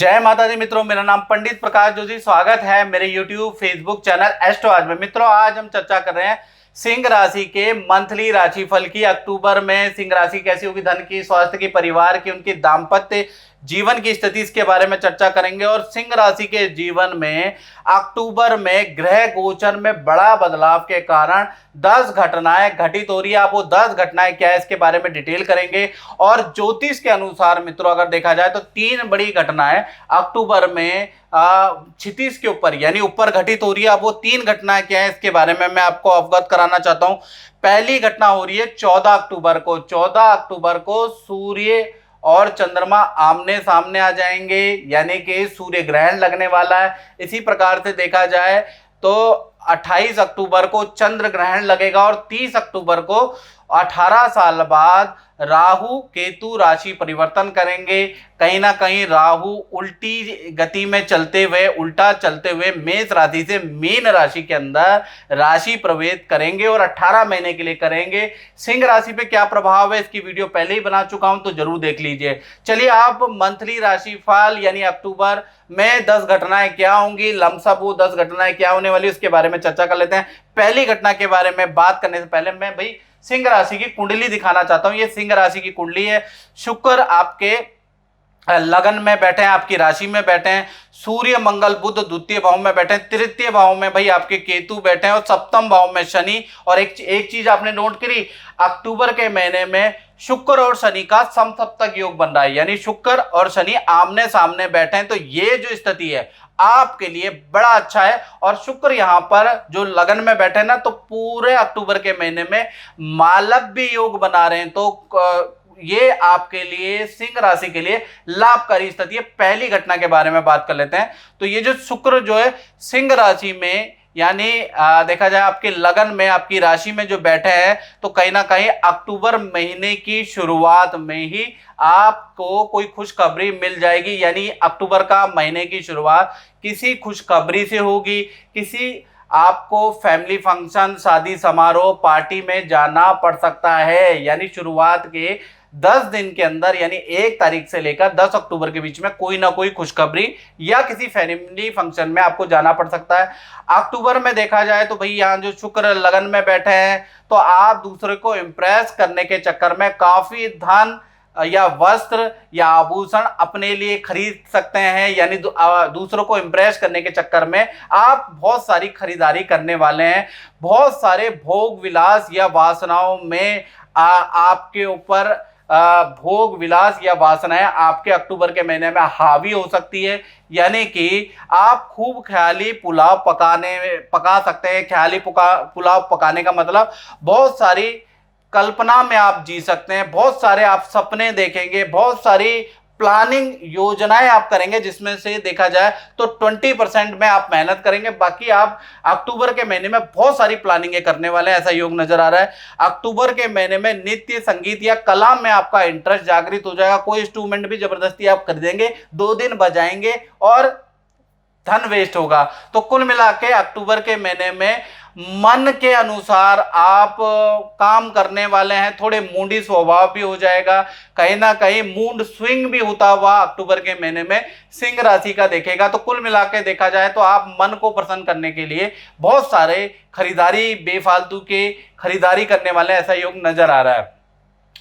जय माता दी मित्रों, मेरा नाम पंडित प्रकाश जोशी। स्वागत है मेरे YouTube फेसबुक चैनल एस्ट्रो आज में। मित्रों, आज हम चर्चा कर रहे हैं सिंह राशि के मंथली राशिफल की। अक्टूबर में सिंह राशि कैसी होगी, धन की, स्वास्थ्य की, परिवार की, उनकी दाम्पत्य जीवन की स्थिति, इसके बारे में चर्चा करेंगे। और सिंह राशि के जीवन में अक्टूबर में ग्रह गोचर में बड़ा बदलाव के कारण 10 घटनाएं घटित हो रही है। आप वो 10 घटनाएं क्या है इसके बारे में डिटेल करेंगे। और ज्योतिष के अनुसार मित्रों अगर देखा जाए तो 3 बड़ी घटनाएं अक्टूबर में क्षितिज के ऊपर यानी ऊपर घटित हो रही है। अब वो 3 घटनाएं क्या है इसके बारे में मैं आपको अवगत कराना चाहता हूं। पहली घटना हो रही है 14 अक्टूबर को। 14 अक्टूबर को सूर्य और चंद्रमा आमने सामने आ जाएंगे, यानी कि सूर्य ग्रहण लगने वाला है। इसी प्रकार से देखा जाए तो 28 अक्टूबर को चंद्र ग्रहण लगेगा और 30 अक्टूबर को 18 साल बाद राहु केतु राशि परिवर्तन करेंगे। कहीं ना कहीं राहु उल्टी गति में चलते हुए, उल्टा चलते हुए मेष राशि से मीन राशि के अंदर राशि प्रवेश करेंगे और 18 महीने के लिए करेंगे। सिंह राशि पे क्या प्रभाव है इसकी वीडियो पहले ही बना चुका हूं, तो जरूर देख लीजिए। चलिए, आप मंथली राशिफल यानी अक्टूबर में 10 घटनाएं क्या होंगी, लमसम वो 10 घटनाएं क्या होने वाली उसके बारे में चर्चा कर लेते हैं। पहली घटना के बारे में बात करने से पहले मैं भाई सिंह राशि की कुंडली दिखाना चाहता हूं। ये सिंह राशि की कुंडली है। शुक्र आपके लगन में बैठे हैं, आपकी राशि में बैठे हैं। सूर्य मंगल बुध द्वितीय भाव में बैठे हैं। तृतीय भाव में भाई आपके केतु बैठे हैं और सप्तम भाव में शनि। और एक चीज आपने नोट करी, अक्टूबर के महीने में शुक्र और शनि का समसप्तक योग बन रहा है, यानी शुक्र और शनि आमने सामने बैठे हैं। तो ये जो स्थिति है आपके लिए बड़ा अच्छा है। और शुक्र यहां पर जो लगन में बैठे ना, तो पूरे अक्टूबर के महीने में मालव्य योग बना रहे हैं। तो ये आपके लिए सिंह राशि के लिए लाभकारी स्थिति है। पहली घटना के बारे में बात कर लेते हैं। तो ये जो शुक्र जो है सिंह राशि में यानी देखा जाए आपके लगन में, आपकी राशि में जो बैठे हैं, तो कहीं ना कहीं अक्टूबर महीने की शुरुआत में ही आपको कोई खुशखबरी मिल जाएगी। यानी अक्टूबर का महीने की शुरुआत किसी खुशखबरी से होगी। किसी आपको फैमिली फंक्शन, शादी समारोह, पार्टी में जाना पड़ सकता है। यानी शुरुआत के 10 दिन के अंदर यानी 1 तारीख से लेकर 10 अक्टूबर के बीच में कोई ना कोई खुशखबरी या किसी फैमिली फंक्शन में आपको जाना पड़ सकता है। अक्टूबर में देखा जाए तो भाई यहाँ जो शुक्र लगन में बैठे हैं, तो आप दूसरे को इम्प्रेस करने के चक्कर में काफी धन या वस्त्र या आभूषण अपने लिए खरीद सकते हैं। यानी दूसरों को इम्प्रेस करने के चक्कर में आप बहुत सारी खरीदारी करने वाले हैं। बहुत सारे भोग विलास या वासनाओं में आपके ऊपर भोग विलास या वासनाएं आपके अक्टूबर के महीने में हावी हो सकती है। यानी कि आप खूब ख्याली पुलाव पका सकते हैं। ख्याली पुलाव पकाने का मतलब बहुत सारी कल्पना में आप जी सकते हैं, बहुत सारे आप सपने देखेंगे, बहुत सारी प्लानिंग योजनाएं आप करेंगे, जिसमें से देखा जाए तो 20% में आप मेहनत करेंगे। बाकी आप अक्टूबर के महीने में बहुत सारी प्लानिंगें करने वाले हैं, ऐसा योग नजर आ रहा है। अक्टूबर के महीने में नृत्य, संगीत या कला में आपका इंटरेस्ट जागृत हो जाएगा। कोई इंस्ट्रूमेंट भी जबरदस्ती आप खरीदेंगे, 2 दिन बजाएंगे और धन वेस्ट होगा। तो कुल मिला के अक्टूबर के महीने में मन के अनुसार आप काम करने वाले हैं। थोड़े मूडी स्वभाव भी हो जाएगा, कहीं ना कहीं मूड स्विंग भी होता हुआ अक्टूबर के महीने में सिंह राशि का देखेगा। तो कुल मिला के देखा जाए तो आप मन को प्रसन्न करने के लिए बहुत सारे खरीदारी, बेफालतू के खरीदारी करने वाले ऐसा योग नजर आ रहा है।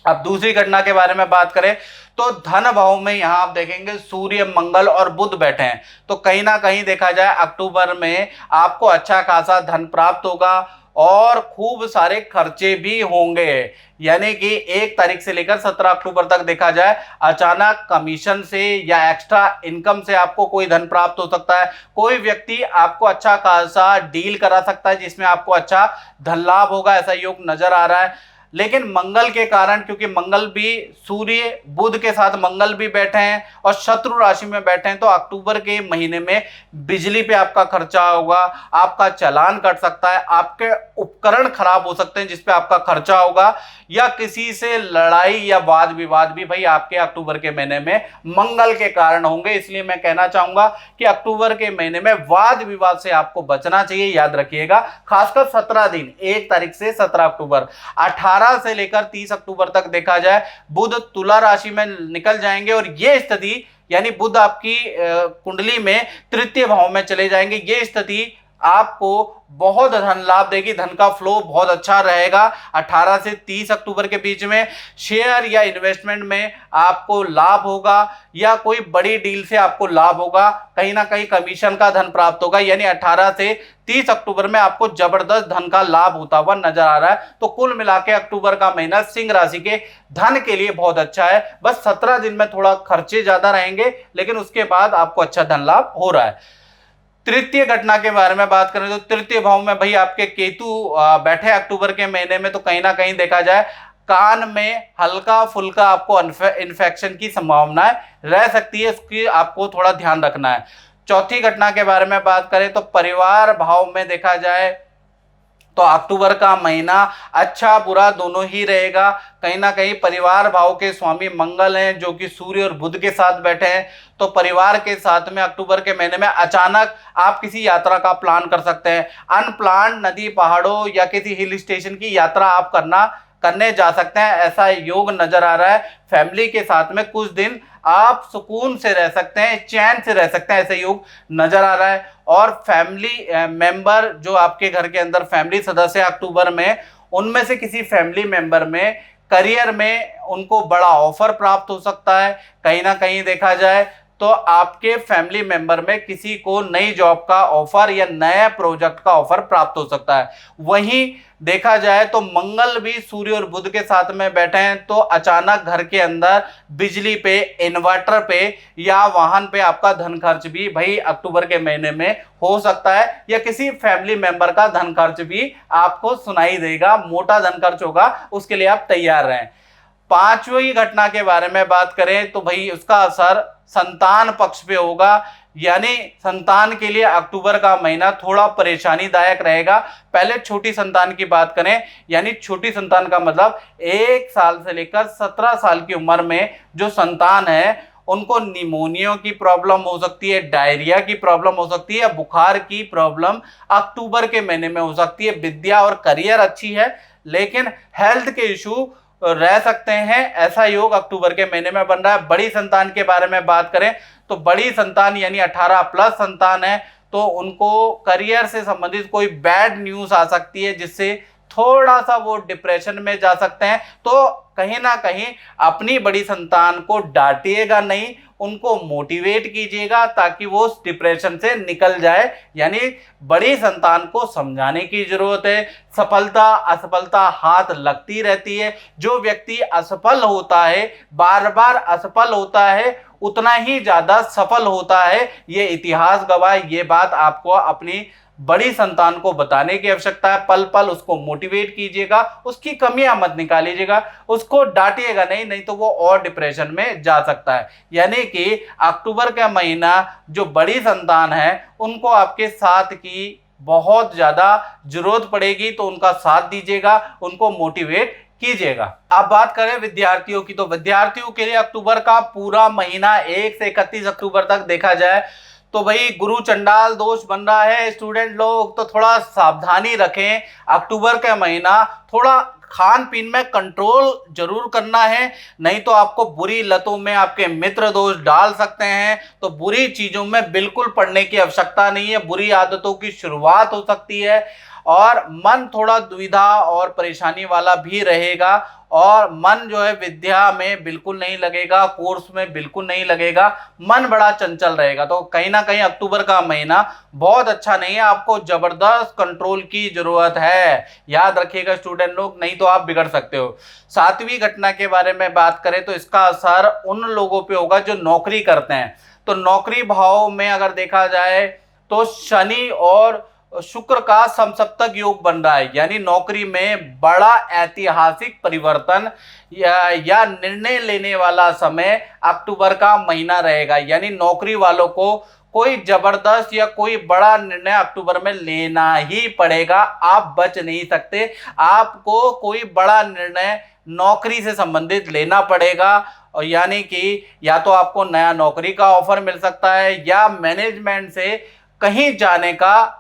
अब दूसरी घटना के बारे में बात करें तो धन भाव में यहां आप देखेंगे सूर्य, मंगल और बुध बैठे हैं। तो कहीं ना कहीं देखा जाए अक्टूबर में आपको अच्छा खासा धन प्राप्त होगा और खूब सारे खर्चे भी होंगे। यानी कि 1 तारीख से लेकर 17 अक्टूबर तक देखा जाए अचानक कमीशन से या एक्स्ट्रा इनकम से आपको कोई धन प्राप्त हो सकता है। कोई व्यक्ति आपको अच्छा खासा डील करा सकता है जिसमें आपको अच्छा धन लाभ होगा, ऐसा योग नजर आ रहा है। लेकिन मंगल के कारण, क्योंकि मंगल भी सूर्य बुध के साथ मंगल भी बैठे हैं और शत्रु राशि में बैठे हैं, तो अक्टूबर के महीने में बिजली पे आपका खर्चा होगा, आपका चालान कट सकता है, आपके उपकरण खराब हो सकते हैं जिस पे आपका खर्चा होगा, या किसी से लड़ाई या वाद विवाद भी भाई आपके अक्टूबर के महीने में मंगल के कारण होंगे। इसलिए मैं कहना चाहूंगा कि अक्टूबर के महीने में वाद विवाद से आपको बचना चाहिए, याद रखिएगा। खासकर 17 दिन 1 तारीख से 17 अक्टूबर, 18 से लेकर 30 अक्टूबर तक देखा जाए बुध तुला राशि में निकल जाएंगे और यह स्थिति यानी बुध आपकी कुंडली में तृतीय भाव में चले जाएंगे। ये स्थिति आपको बहुत धन लाभ देगी, धन का फ्लो बहुत अच्छा रहेगा। 18 से 30 अक्टूबर के बीच में शेयर या इन्वेस्टमेंट में आपको लाभ होगा, या कोई बड़ी डील से आपको लाभ होगा, कहीं ना कहीं कमीशन का धन प्राप्त होगा। यानी 18 से 30 अक्टूबर में आपको जबरदस्त धन का लाभ होता हुआ नजर आ रहा है। तो कुल मिला के अक्टूबर का महीना सिंह राशि के धन के लिए बहुत अच्छा है। बस 17 दिन में थोड़ा खर्चे ज्यादा रहेंगे, लेकिन उसके बाद आपको अच्छा धन लाभ हो रहा है। तृतीय घटना के बारे में बात करें तो तृतीय भाव में भाई आपके केतु बैठे अक्टूबर के महीने में, तो कहीं ना कहीं देखा जाए कान में हल्का फुल्का आपको इन्फेक्शन की संभावनाएं रह सकती है, इसकी आपको थोड़ा ध्यान रखना है। चौथी घटना के बारे में बात करें तो परिवार भाव में देखा जाए तो अक्टूबर का महीना अच्छा बुरा दोनों ही रहेगा। कहीं ना कहीं परिवार भाव के स्वामी मंगल हैं, जो कि सूर्य और बुध के साथ बैठे हैं, तो परिवार के साथ में अक्टूबर के महीने में अचानक आप किसी यात्रा का प्लान कर सकते हैं। अनप्लान नदी पहाड़ों या किसी हिल स्टेशन की यात्रा आप करने जा सकते हैं, ऐसा योग नजर आ रहा है। फैमिली के साथ में कुछ दिन आप सुकून से रह सकते हैं, चैन से रह सकते हैं, ऐसे योग नजर आ रहा है। और फैमिली मेंबर जो आपके घर के अंदर फैमिली सदस्य अक्टूबर में, उनमें से किसी फैमिली मेंबर में करियर में उनको बड़ा ऑफर प्राप्त हो सकता है। कहीं ना कहीं देखा जाए तो आपके फैमिली मेंबर में किसी को नई जॉब का ऑफर या नए प्रोजेक्ट का ऑफर प्राप्त हो सकता है। वहीं देखा जाए तो मंगल भी सूर्य और बुध के साथ में बैठे हैं, तो अचानक घर के अंदर बिजली पे, इन्वर्टर पे या वाहन पे आपका धन खर्च भी भाई अक्टूबर के महीने में हो सकता है, या किसी फैमिली मेंबर का धन खर्च भी आपको सुनाई देगा, मोटा धन खर्च होगा, उसके लिए आप तैयार रहें। पांचवी घटना के बारे में बात करें तो भाई उसका असर संतान पक्ष पे होगा, यानी संतान के लिए अक्टूबर का महीना थोड़ा परेशानीदायक रहेगा। पहले छोटी संतान की बात करें, यानी छोटी संतान का मतलब 1 साल से लेकर 17 साल की उम्र में जो संतान है उनको निमोनिया की प्रॉब्लम हो सकती है, डायरिया की प्रॉब्लम हो सकती है, बुखार की प्रॉब्लम अक्टूबर के महीने में हो सकती है। विद्या और करियर अच्छी है, लेकिन हेल्थ के इशू रह सकते हैं, ऐसा योग अक्टूबर के महीने में बन रहा है। बड़ी संतान के बारे में बात करें तो बड़ी संतान यानी 18+ संतान है, तो उनको करियर से संबंधित कोई बैड न्यूज आ सकती है, जिससे थोड़ा सा वो डिप्रेशन में जा सकते हैं। तो कहीं ना कहीं अपनी बड़ी संतान को डांटिएगा नहीं, उनको मोटिवेट कीजिएगा ताकि वो उस डिप्रेशन से निकल जाए। यानी बड़ी संतान को समझाने की जरूरत है। सफलता असफलता हाथ लगती रहती है। जो व्यक्ति असफल होता है, बार बार असफल होता है, उतना ही ज्यादा सफल होता है। ये इतिहास गवाह, ये बात आपको अपनी बड़ी संतान को बताने की आवश्यकता है। पल पल उसको मोटिवेट कीजिएगा, उसकी कमियां मत निकालिएगा, उसको डांटिएगा नहीं, नहीं तो वो और डिप्रेशन में जा सकता है। यानी कि अक्टूबर का महीना जो बड़ी संतान है उनको आपके साथ की बहुत ज्यादा जरूरत पड़ेगी, तो उनका साथ दीजिएगा, उनको मोटिवेट कीजिएगा। अब बात करें विद्यार्थियों की, तो विद्यार्थियों के लिए अक्टूबर का पूरा महीना 1 से 31 अक्टूबर तक देखा जाए तो भाई गुरु चंडाल दोष बन रहा है। स्टूडेंट लोग तो थोड़ा सावधानी रखें। अक्टूबर का महीना थोड़ा खान पीन में कंट्रोल जरूर करना है, नहीं तो आपको बुरी लतों में आपके मित्र दोस्त डाल सकते हैं। तो बुरी चीजों में बिल्कुल पड़ने की आवश्यकता नहीं है, बुरी आदतों की शुरुआत हो सकती है, और मन थोड़ा दुविधा और परेशानी वाला भी रहेगा, और मन जो है विद्या में बिल्कुल नहीं लगेगा, कोर्स में बिल्कुल नहीं लगेगा, मन बड़ा चंचल रहेगा। तो कहीं ना कहीं अक्टूबर का महीना बहुत अच्छा नहीं है, आपको जबरदस्त कंट्रोल की जरूरत है। याद रखिएगा स्टूडेंट लोग, नहीं तो आप बिगड़ सकते हो। 7वीं घटना के बारे में बात करें तो इसका असर उन लोगों पे होगा जो नौकरी करते हैं। तो नौकरी भाव में अगर देखा जाए तो शनि और शुक्र का समसप्तक योग बन रहा है, यानी नौकरी में बड़ा ऐतिहासिक परिवर्तन या निर्णय लेने वाला समय अक्टूबर का महीना रहेगा। यानी नौकरी वालों को कोई जबरदस्त या कोई बड़ा निर्णय अक्टूबर में लेना ही पड़ेगा, आप बच नहीं सकते। आपको कोई बड़ा निर्णय नौकरी से संबंधित लेना पड़ेगा, और यानी कि या तो आपको नया नौकरी का ऑफर मिल सकता है, या मैनेजमेंट से कहीं जाने का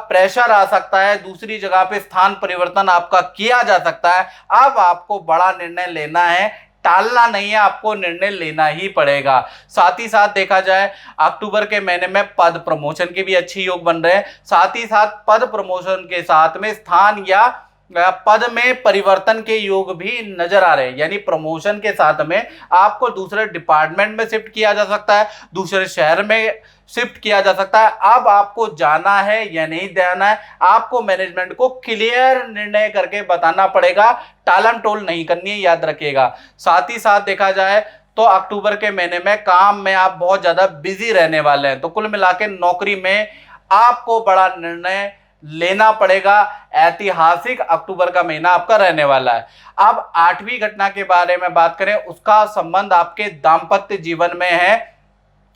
प्रेशर आ सकता है, दूसरी जगह पे स्थान परिवर्तन आपका किया जा सकता है। अब आपको बड़ा निर्णय लेना है, टालना नहीं है, आपको निर्णय लेना ही पड़ेगा। साथ ही साथ देखा जाए अक्टूबर के महीने में पद प्रमोशन के भी अच्छे योग बन रहे हैं। साथ ही साथ पद प्रमोशन के साथ में स्थान या पद में परिवर्तन के योग भी नजर आ रहे हैं, यानी प्रमोशन के साथ में आपको दूसरे डिपार्टमेंट में शिफ्ट किया जा सकता है, दूसरे शहर में शिफ्ट किया जा सकता है। अब आपको जाना है या नहीं जाना है, आपको मैनेजमेंट को क्लियर निर्णय करके बताना पड़ेगा, टालम टोल नहीं करनी है, याद रखिएगा। साथ ही साथ देखा जाए तो अक्टूबर के महीने में काम में आप बहुत ज्यादा बिजी रहने वाले हैं, तो कुल मिला के नौकरी में आपको बड़ा निर्णय लेना पड़ेगा। ऐतिहासिक अक्टूबर का महीना आपका रहने वाला है। अब 8वीं घटना के बारे में बात करें, उसका संबंध आपके दाम्पत्य जीवन में है,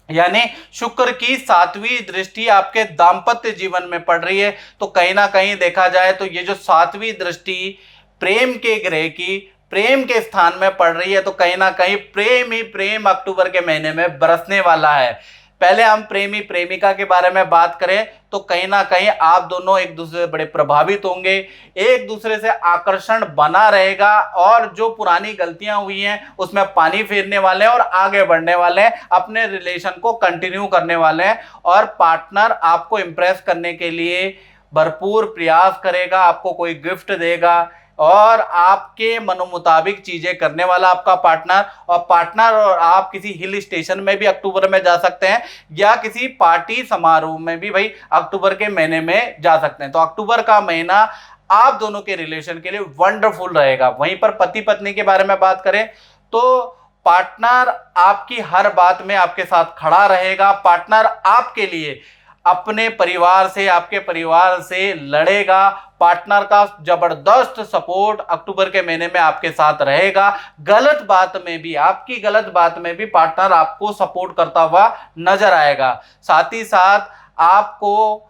यानी शुक्र की 7वीं दृष्टि आपके दाम्पत्य जीवन में पड़ रही है। तो कहीं ना कहीं देखा जाए तो ये जो 7वीं दृष्टि प्रेम के ग्रह की प्रेम के स्थान में पड़ रही है, तो कहीं ना कहीं प्रेम ही प्रेम अक्टूबर के महीने में बरसने वाला है। पहले हम प्रेमी प्रेमिका के बारे में बात करें तो कहीं ना कहीं आप दोनों एक दूसरे से बड़े प्रभावित होंगे, एक दूसरे से आकर्षण बना रहेगा, और जो पुरानी गलतियां हुई हैं उसमें पानी फेरने वाले हैं और आगे बढ़ने वाले हैं, अपने रिलेशन को कंटिन्यू करने वाले हैं। और पार्टनर आपको इम्प्रेस करने के लिए भरपूर प्रयास करेगा, आपको कोई गिफ्ट देगा और आपके मनोमुताबिक चीजें करने वाला आपका पार्टनर। और पार्टनर और आप किसी हिल स्टेशन में भी अक्टूबर में जा सकते हैं, या किसी पार्टी समारोह में भी भाई अक्टूबर के महीने में जा सकते हैं। तो अक्टूबर का महीना आप दोनों के रिलेशन के लिए वंडरफुल रहेगा। वहीं पर पति पत्नी के बारे में बात करें तो पार्टनर आपकी हर बात में आपके साथ खड़ा रहेगा। पार्टनर आपके लिए अपने परिवार से, आपके परिवार से लड़ेगा। पार्टनर का जबरदस्त सपोर्ट अक्टूबर के महीने में आपके साथ रहेगा। गलत बात में भी, आपकी गलत बात में भी पार्टनर आपको सपोर्ट करता हुआ नजर आएगा। साथ ही साथ आपको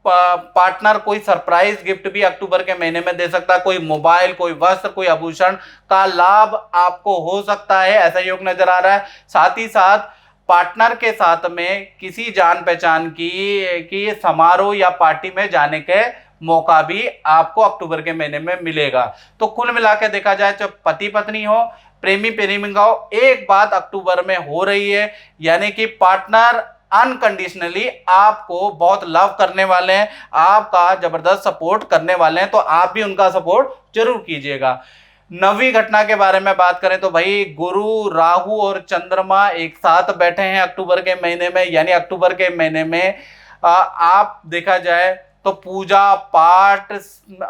पार्टनर कोई सरप्राइज गिफ्ट भी अक्टूबर के महीने में दे सकता है। कोई मोबाइल, कोई वस्त्र, कोई आभूषण का लाभ आपको हो सकता है, ऐसा योग नजर आ रहा है। साथ ही साथ पार्टनर के साथ में किसी जान पहचान की समारोह या पार्टी में जाने के मौका भी आपको अक्टूबर के महीने में मिलेगा। तो कुल मिला के देखा जाए, चाहे पति पत्नी हो, प्रेमी प्रेमिका हो, एक बात अक्टूबर में हो रही है, यानी कि पार्टनर अनकंडीशनली आपको बहुत लव करने वाले हैं, आपका जबरदस्त सपोर्ट करने वाले हैं, तो आप भी उनका सपोर्ट जरूर कीजिएगा। 9वीं घटना के बारे में बात करें तो भाई गुरु, राहु और चंद्रमा एक साथ बैठे हैं अक्टूबर के महीने में, यानी अक्टूबर के महीने में आप देखा जाए तो पूजा पाठ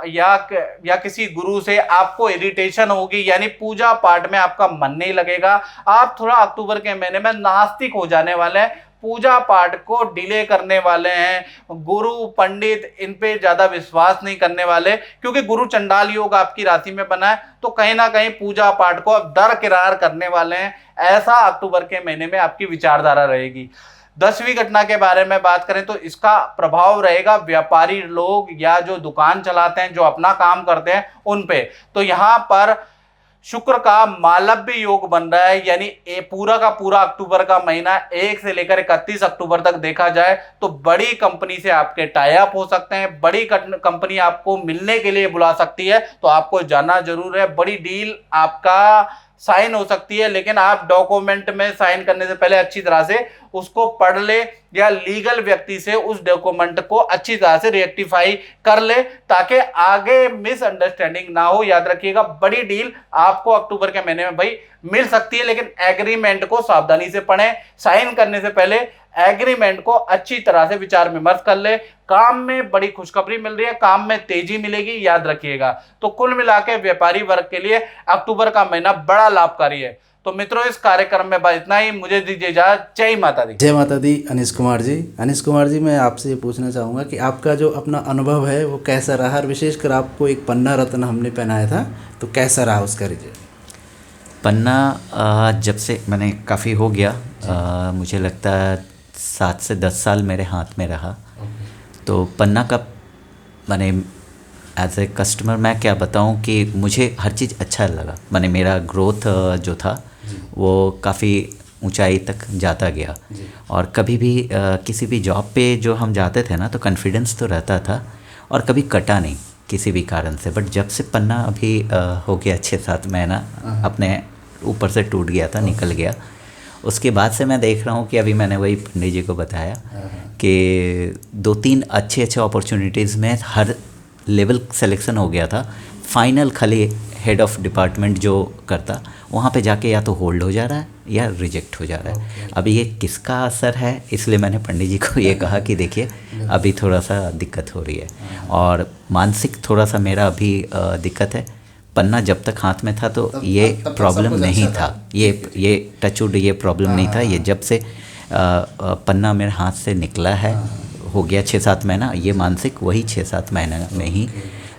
या किसी गुरु से आपको इरिटेशन होगी, यानी पूजा पाठ में आपका मन नहीं लगेगा। आप थोड़ा अक्टूबर के महीने में नास्तिक हो जाने वाले हैं, पूजा पाठ को डिले करने वाले हैं, गुरु पंडित इन पे ज्यादा विश्वास नहीं करने वाले, क्योंकि गुरु चंडाल योग आपकी राशि में बना है, तो कहीं ना कहीं पूजा पाठ को अब दरकिरार करने वाले हैं। ऐसा अक्टूबर के महीने में आपकी विचारधारा रहेगी। 10वीं घटना के बारे में बात करें तो इसका प्रभाव रहेगा व्यापारी लोग या जो दुकान चलाते हैं, जो अपना काम करते हैं, उन पे। तो यहाँ पर शुक्र का मालव्य योग बन रहा है, यानी पूरा का पूरा अक्टूबर का महीना 1 से लेकर 31 अक्टूबर तक देखा जाए तो बड़ी कंपनी से आपके टाई अप हो सकते हैं, बड़ी कंपनी आपको मिलने के लिए बुला सकती है, तो आपको जाना जरूर है। बड़ी डील आपका साइन हो सकती है, लेकिन आप डॉक्यूमेंट में साइन करने से पहले अच्छी तरह से उसको पढ़ ले, या लीगल व्यक्ति से उस डॉक्यूमेंट को अच्छी तरह से रेक्टिफाई कर ले, ताकि आगे मिसअंडरस्टैंडिंग ना हो। याद रखिएगा, बड़ी डील आपको अक्टूबर के महीने में भाई मिल सकती है, लेकिन एग्रीमेंट को सावधानी से पढ़ें। साइन करने से पहले एग्रीमेंट को अच्छी तरह से विचार विमर्श कर ले। काम में बड़ी खुशखबरी मिल रही है, काम में तेजी मिलेगी, याद रखिएगा। तो कुल मिला के व्यापारी वर्ग के लिए अक्टूबर का महीना बड़ा लाभकारी है। तो मित्रों, इस कार्यक्रम में बस इतना ही। मुझे दीजिए इजाजत। जय माता दी। जय माता दी। अनिश कुमार जी, मैं आपसे ये पूछना चाहूँगा कि आपका जो अपना अनुभव है वो कैसा रहा, और विशेषकर आपको एक पन्ना रत्न हमने पहनाया था, तो कैसा रहा उसका रिजल्ट? पन्ना जब से मैंने काफ़ी हो गया, मुझे लगता है 7 से 10 साल मेरे हाथ में रहा। तो पन्ना का मैंने एज ए कस्टमर मैं क्या बताऊं कि मुझे हर चीज़ अच्छा लगा। मैंने मेरा ग्रोथ जो था वो काफ़ी ऊंचाई तक जाता गया, और कभी भी किसी भी जॉब पे जो हम जाते थे ना, तो कॉन्फिडेंस तो रहता था और कभी कटा नहीं। किसी भी कारण से। बट जब से पन्ना अभी हो गया 6-7 महीना, अपने ऊपर से टूट गया था, निकल गया, उसके बाद से मैं देख रहा हूँ कि अभी मैंने वही पंडित जी को बताया कि 2-3 अच्छे अपॉर्चुनिटीज़ में हर लेवल सिलेक्शन हो गया था। फाइनल खाली हेड ऑफ डिपार्टमेंट जो करता, वहाँ पे जाके या तो होल्ड हो जा रहा है या रिजेक्ट हो जा रहा है। अब ये किसका असर है, इसलिए मैंने पंडित जी को ये कहा कि देखिए अभी थोड़ा सा दिक्कत हो रही है, और मानसिक थोड़ा सा मेरा अभी दिक्कत है। पन्ना जब तक हाथ में था तो ये प्रॉब्लम नहीं था, ये टचवुड ये प्रॉब्लम नहीं था। ये जब से पन्ना मेरे हाथ से निकला है, हो गया 6-7 महीना, ये मानसिक वही 6-7 महीने में ही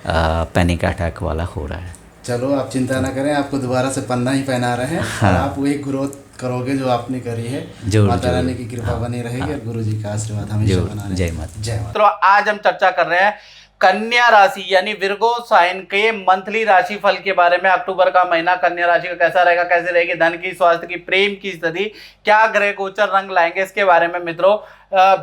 पैनिक अटैक वाला हो रहा है। चलो आप चिंता ना करें, आपको दोबारा से पन्ना ही पहना रहे हैं। हाँ। और आप वही ग्रोथ करोगे जो आपने करी है। माता रानी की कृपा बनी रहेगी और गुरु जी का आशीर्वाद हमेशा बना रहेगा। जय माता। जय माता। तो आज हम चर्चा कर रहे हैं कन्या राशि यानी विर्गो साइन के मंथली राशि फल के बारे में। अक्टूबर का महीना कन्या राशि का कैसा रहेगा, कैसे रहेगी धन की, स्वास्थ्य की, प्रेम की स्थिति, क्या ग्रह गोचर रंग लाएंगे, इसके बारे में मित्रों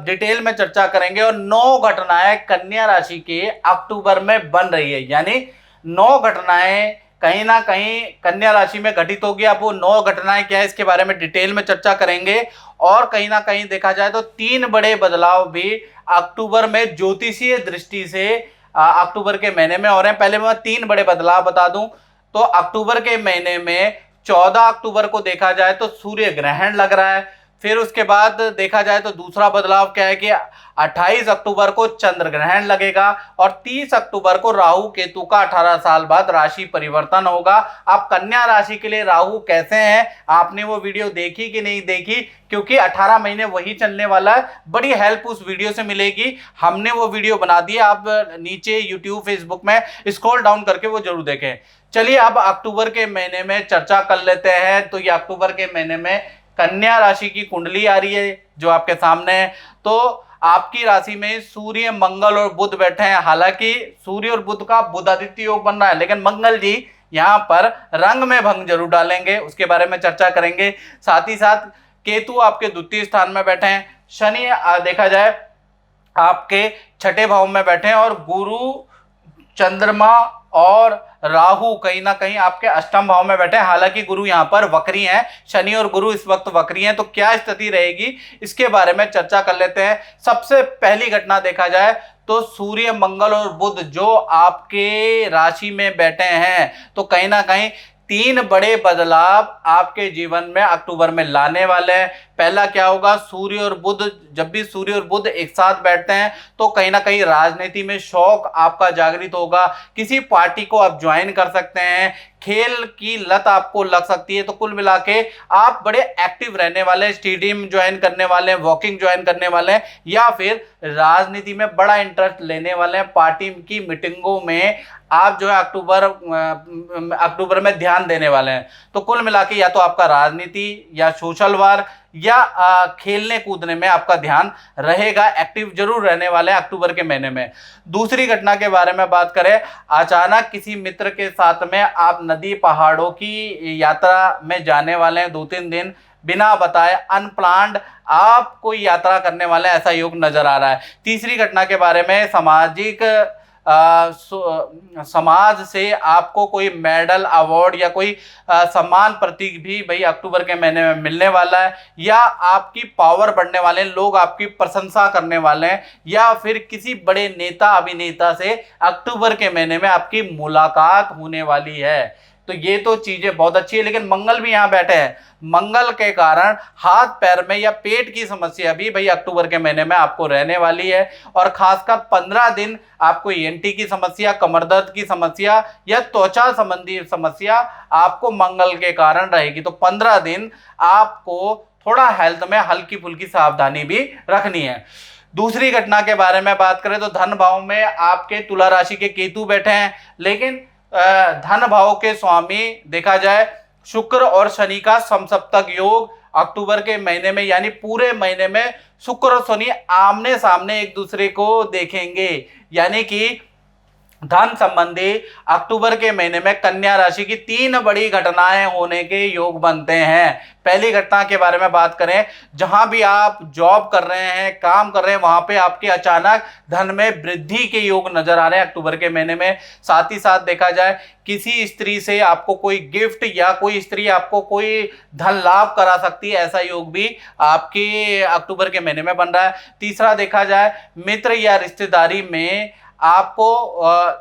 डिटेल में चर्चा करेंगे। और 9 घटनाएं कन्या राशि के अक्टूबर में बन रही है, यानी 9 घटनाएं कहीं ना कहीं कन्या राशि में घटित होगी। अब वो 9 घटनाएं क्या है, इसके बारे में डिटेल में चर्चा करेंगे। और कहीं ना कहीं देखा जाए तो 3 बड़े बदलाव भी अक्टूबर में ज्योतिषीय दृष्टि से अक्टूबर के महीने में हो रहे हैं। पहले मैं 3 बड़े बदलाव बता दूं तो अक्टूबर के महीने में 14 अक्टूबर को देखा जाए तो सूर्य ग्रहण लग रहा है। फिर उसके बाद देखा जाए तो दूसरा बदलाव क्या है कि 28 अक्टूबर को चंद्र ग्रहण लगेगा और 30 अक्टूबर को राहु केतु का 18 साल बाद राशि परिवर्तन होगा। अब कन्या राशि के लिए राहु कैसे हैं, आपने वो वीडियो देखी कि नहीं देखी, क्योंकि 18 महीने वही चलने वाला है। बड़ी हेल्प उस वीडियो से मिलेगी, हमने वो वीडियो बना दी, आप नीचे यूट्यूब फेसबुक में स्क्रॉल डाउन करके वो जरूर देखें। चलिए अब अक्टूबर के महीने में चर्चा कर लेते हैं। तो ये अक्टूबर के महीने में कन्या राशि की कुंडली आ रही है जो आपके सामने है। तो आपकी राशि में सूर्य, मंगल और बुध बैठे हैं। हालांकि सूर्य और बुध का बुधादित्य योग बन रहा है, लेकिन मंगल जी यहाँ पर रंग में भंग जरूर डालेंगे, उसके बारे में चर्चा करेंगे। साथ ही साथ केतु आपके द्वितीय स्थान में बैठे हैं। शनि देखा जाए आपके 6ठे भाव में बैठे हैं और गुरु, चंद्रमा और राहु कहीं ना कहीं आपके 8म भाव में बैठे हैं। हालांकि गुरु यहाँ पर वक्री हैं, शनि और गुरु इस वक्त वक्री हैं। तो क्या स्थिति रहेगी इसके बारे में चर्चा कर लेते हैं। सबसे पहली घटना देखा जाए तो सूर्य, मंगल और बुध जो आपके राशि में बैठे हैं, तो कहीं ना कहीं 3 बड़े बदलाव आपके जीवन में अक्टूबर में लाने वाले हैं। पहला क्या होगा, सूर्य और बुध, जब भी सूर्य और बुध एक साथ बैठते हैं तो कहीं ना कहीं राजनीति में शौक आपका जागृत होगा। किसी पार्टी को आप ज्वाइन कर सकते हैं, खेल की लत आपको लग सकती है। तो कुल मिला के आप बड़े एक्टिव रहने वाले हैं, स्टेडियम ज्वाइन करने वाले हैं, वॉकिंग ज्वाइन करने वाले हैं, या फिर राजनीति में बड़ा इंटरेस्ट लेने वाले हैं। पार्टी की मीटिंगों में आप जो है अक्टूबर में ध्यान देने वाले हैं। तो कुल मिला के या तो आपका राजनीति या सोशल वार या खेलने कूदने में आपका ध्यान रहेगा, एक्टिव जरूर रहने वाले हैं अक्टूबर के महीने में। दूसरी घटना के बारे में बात करें, अचानक किसी मित्र के साथ में आप नदी पहाड़ों की यात्रा में जाने वाले हैं। 2-3 दिन बिना बताए अनप्लान्ड आप कोई यात्रा करने वाले हैं, ऐसा योग नजर आ रहा है। तीसरी घटना के बारे में, सामाजिक समाज से आपको कोई मेडल, अवार्ड या कोई सम्मान प्रतीक भी भाई अक्टूबर के महीने में मिलने वाला है, या आपकी पावर बढ़ने वाले हैं, लोग आपकी प्रशंसा करने वाले हैं, या फिर किसी बड़े नेता, अभिनेता से अक्टूबर के महीने में आपकी मुलाकात होने वाली है। तो ये तो चीजें बहुत अच्छी है, लेकिन मंगल भी यहाँ बैठे हैं। मंगल के कारण हाथ पैर में या पेट की समस्या भी भाई अक्टूबर के महीने में आपको रहने वाली है। और खासकर 15 दिन आपको ENT की समस्या, कमर दर्द की समस्या या त्वचा संबंधी समस्या आपको मंगल के कारण रहेगी। तो 15 दिन आपको थोड़ा हेल्थ में हल्की फुल्की सावधानी भी रखनी है। दूसरी घटना के बारे में बात करें तो धन भाव में आपके तुला राशि के केतु बैठे हैं, लेकिन धन भाव के स्वामी देखा जाए शुक्र और शनि का समसप्तक योग अक्टूबर के महीने में, यानी पूरे महीने में शुक्र और शनि आमने सामने एक दूसरे को देखेंगे। यानी कि धन संबंधी अक्टूबर के महीने में कन्या राशि की 3 बड़ी घटनाएं होने के योग बनते हैं। पहली घटना के बारे में बात करें, जहां भी आप जॉब कर रहे हैं, काम कर रहे हैं, वहां पे आपके अचानक धन में वृद्धि के योग नजर आ रहे हैं अक्टूबर के महीने में। साथ ही साथ देखा जाए किसी स्त्री से आपको कोई गिफ्ट या कोई स्त्री आपको कोई धन लाभ करा सकती है, ऐसा योग भी आपके अक्टूबर के महीने में बन रहा है। तीसरा देखा जाए मित्र या रिश्तेदारी में आपको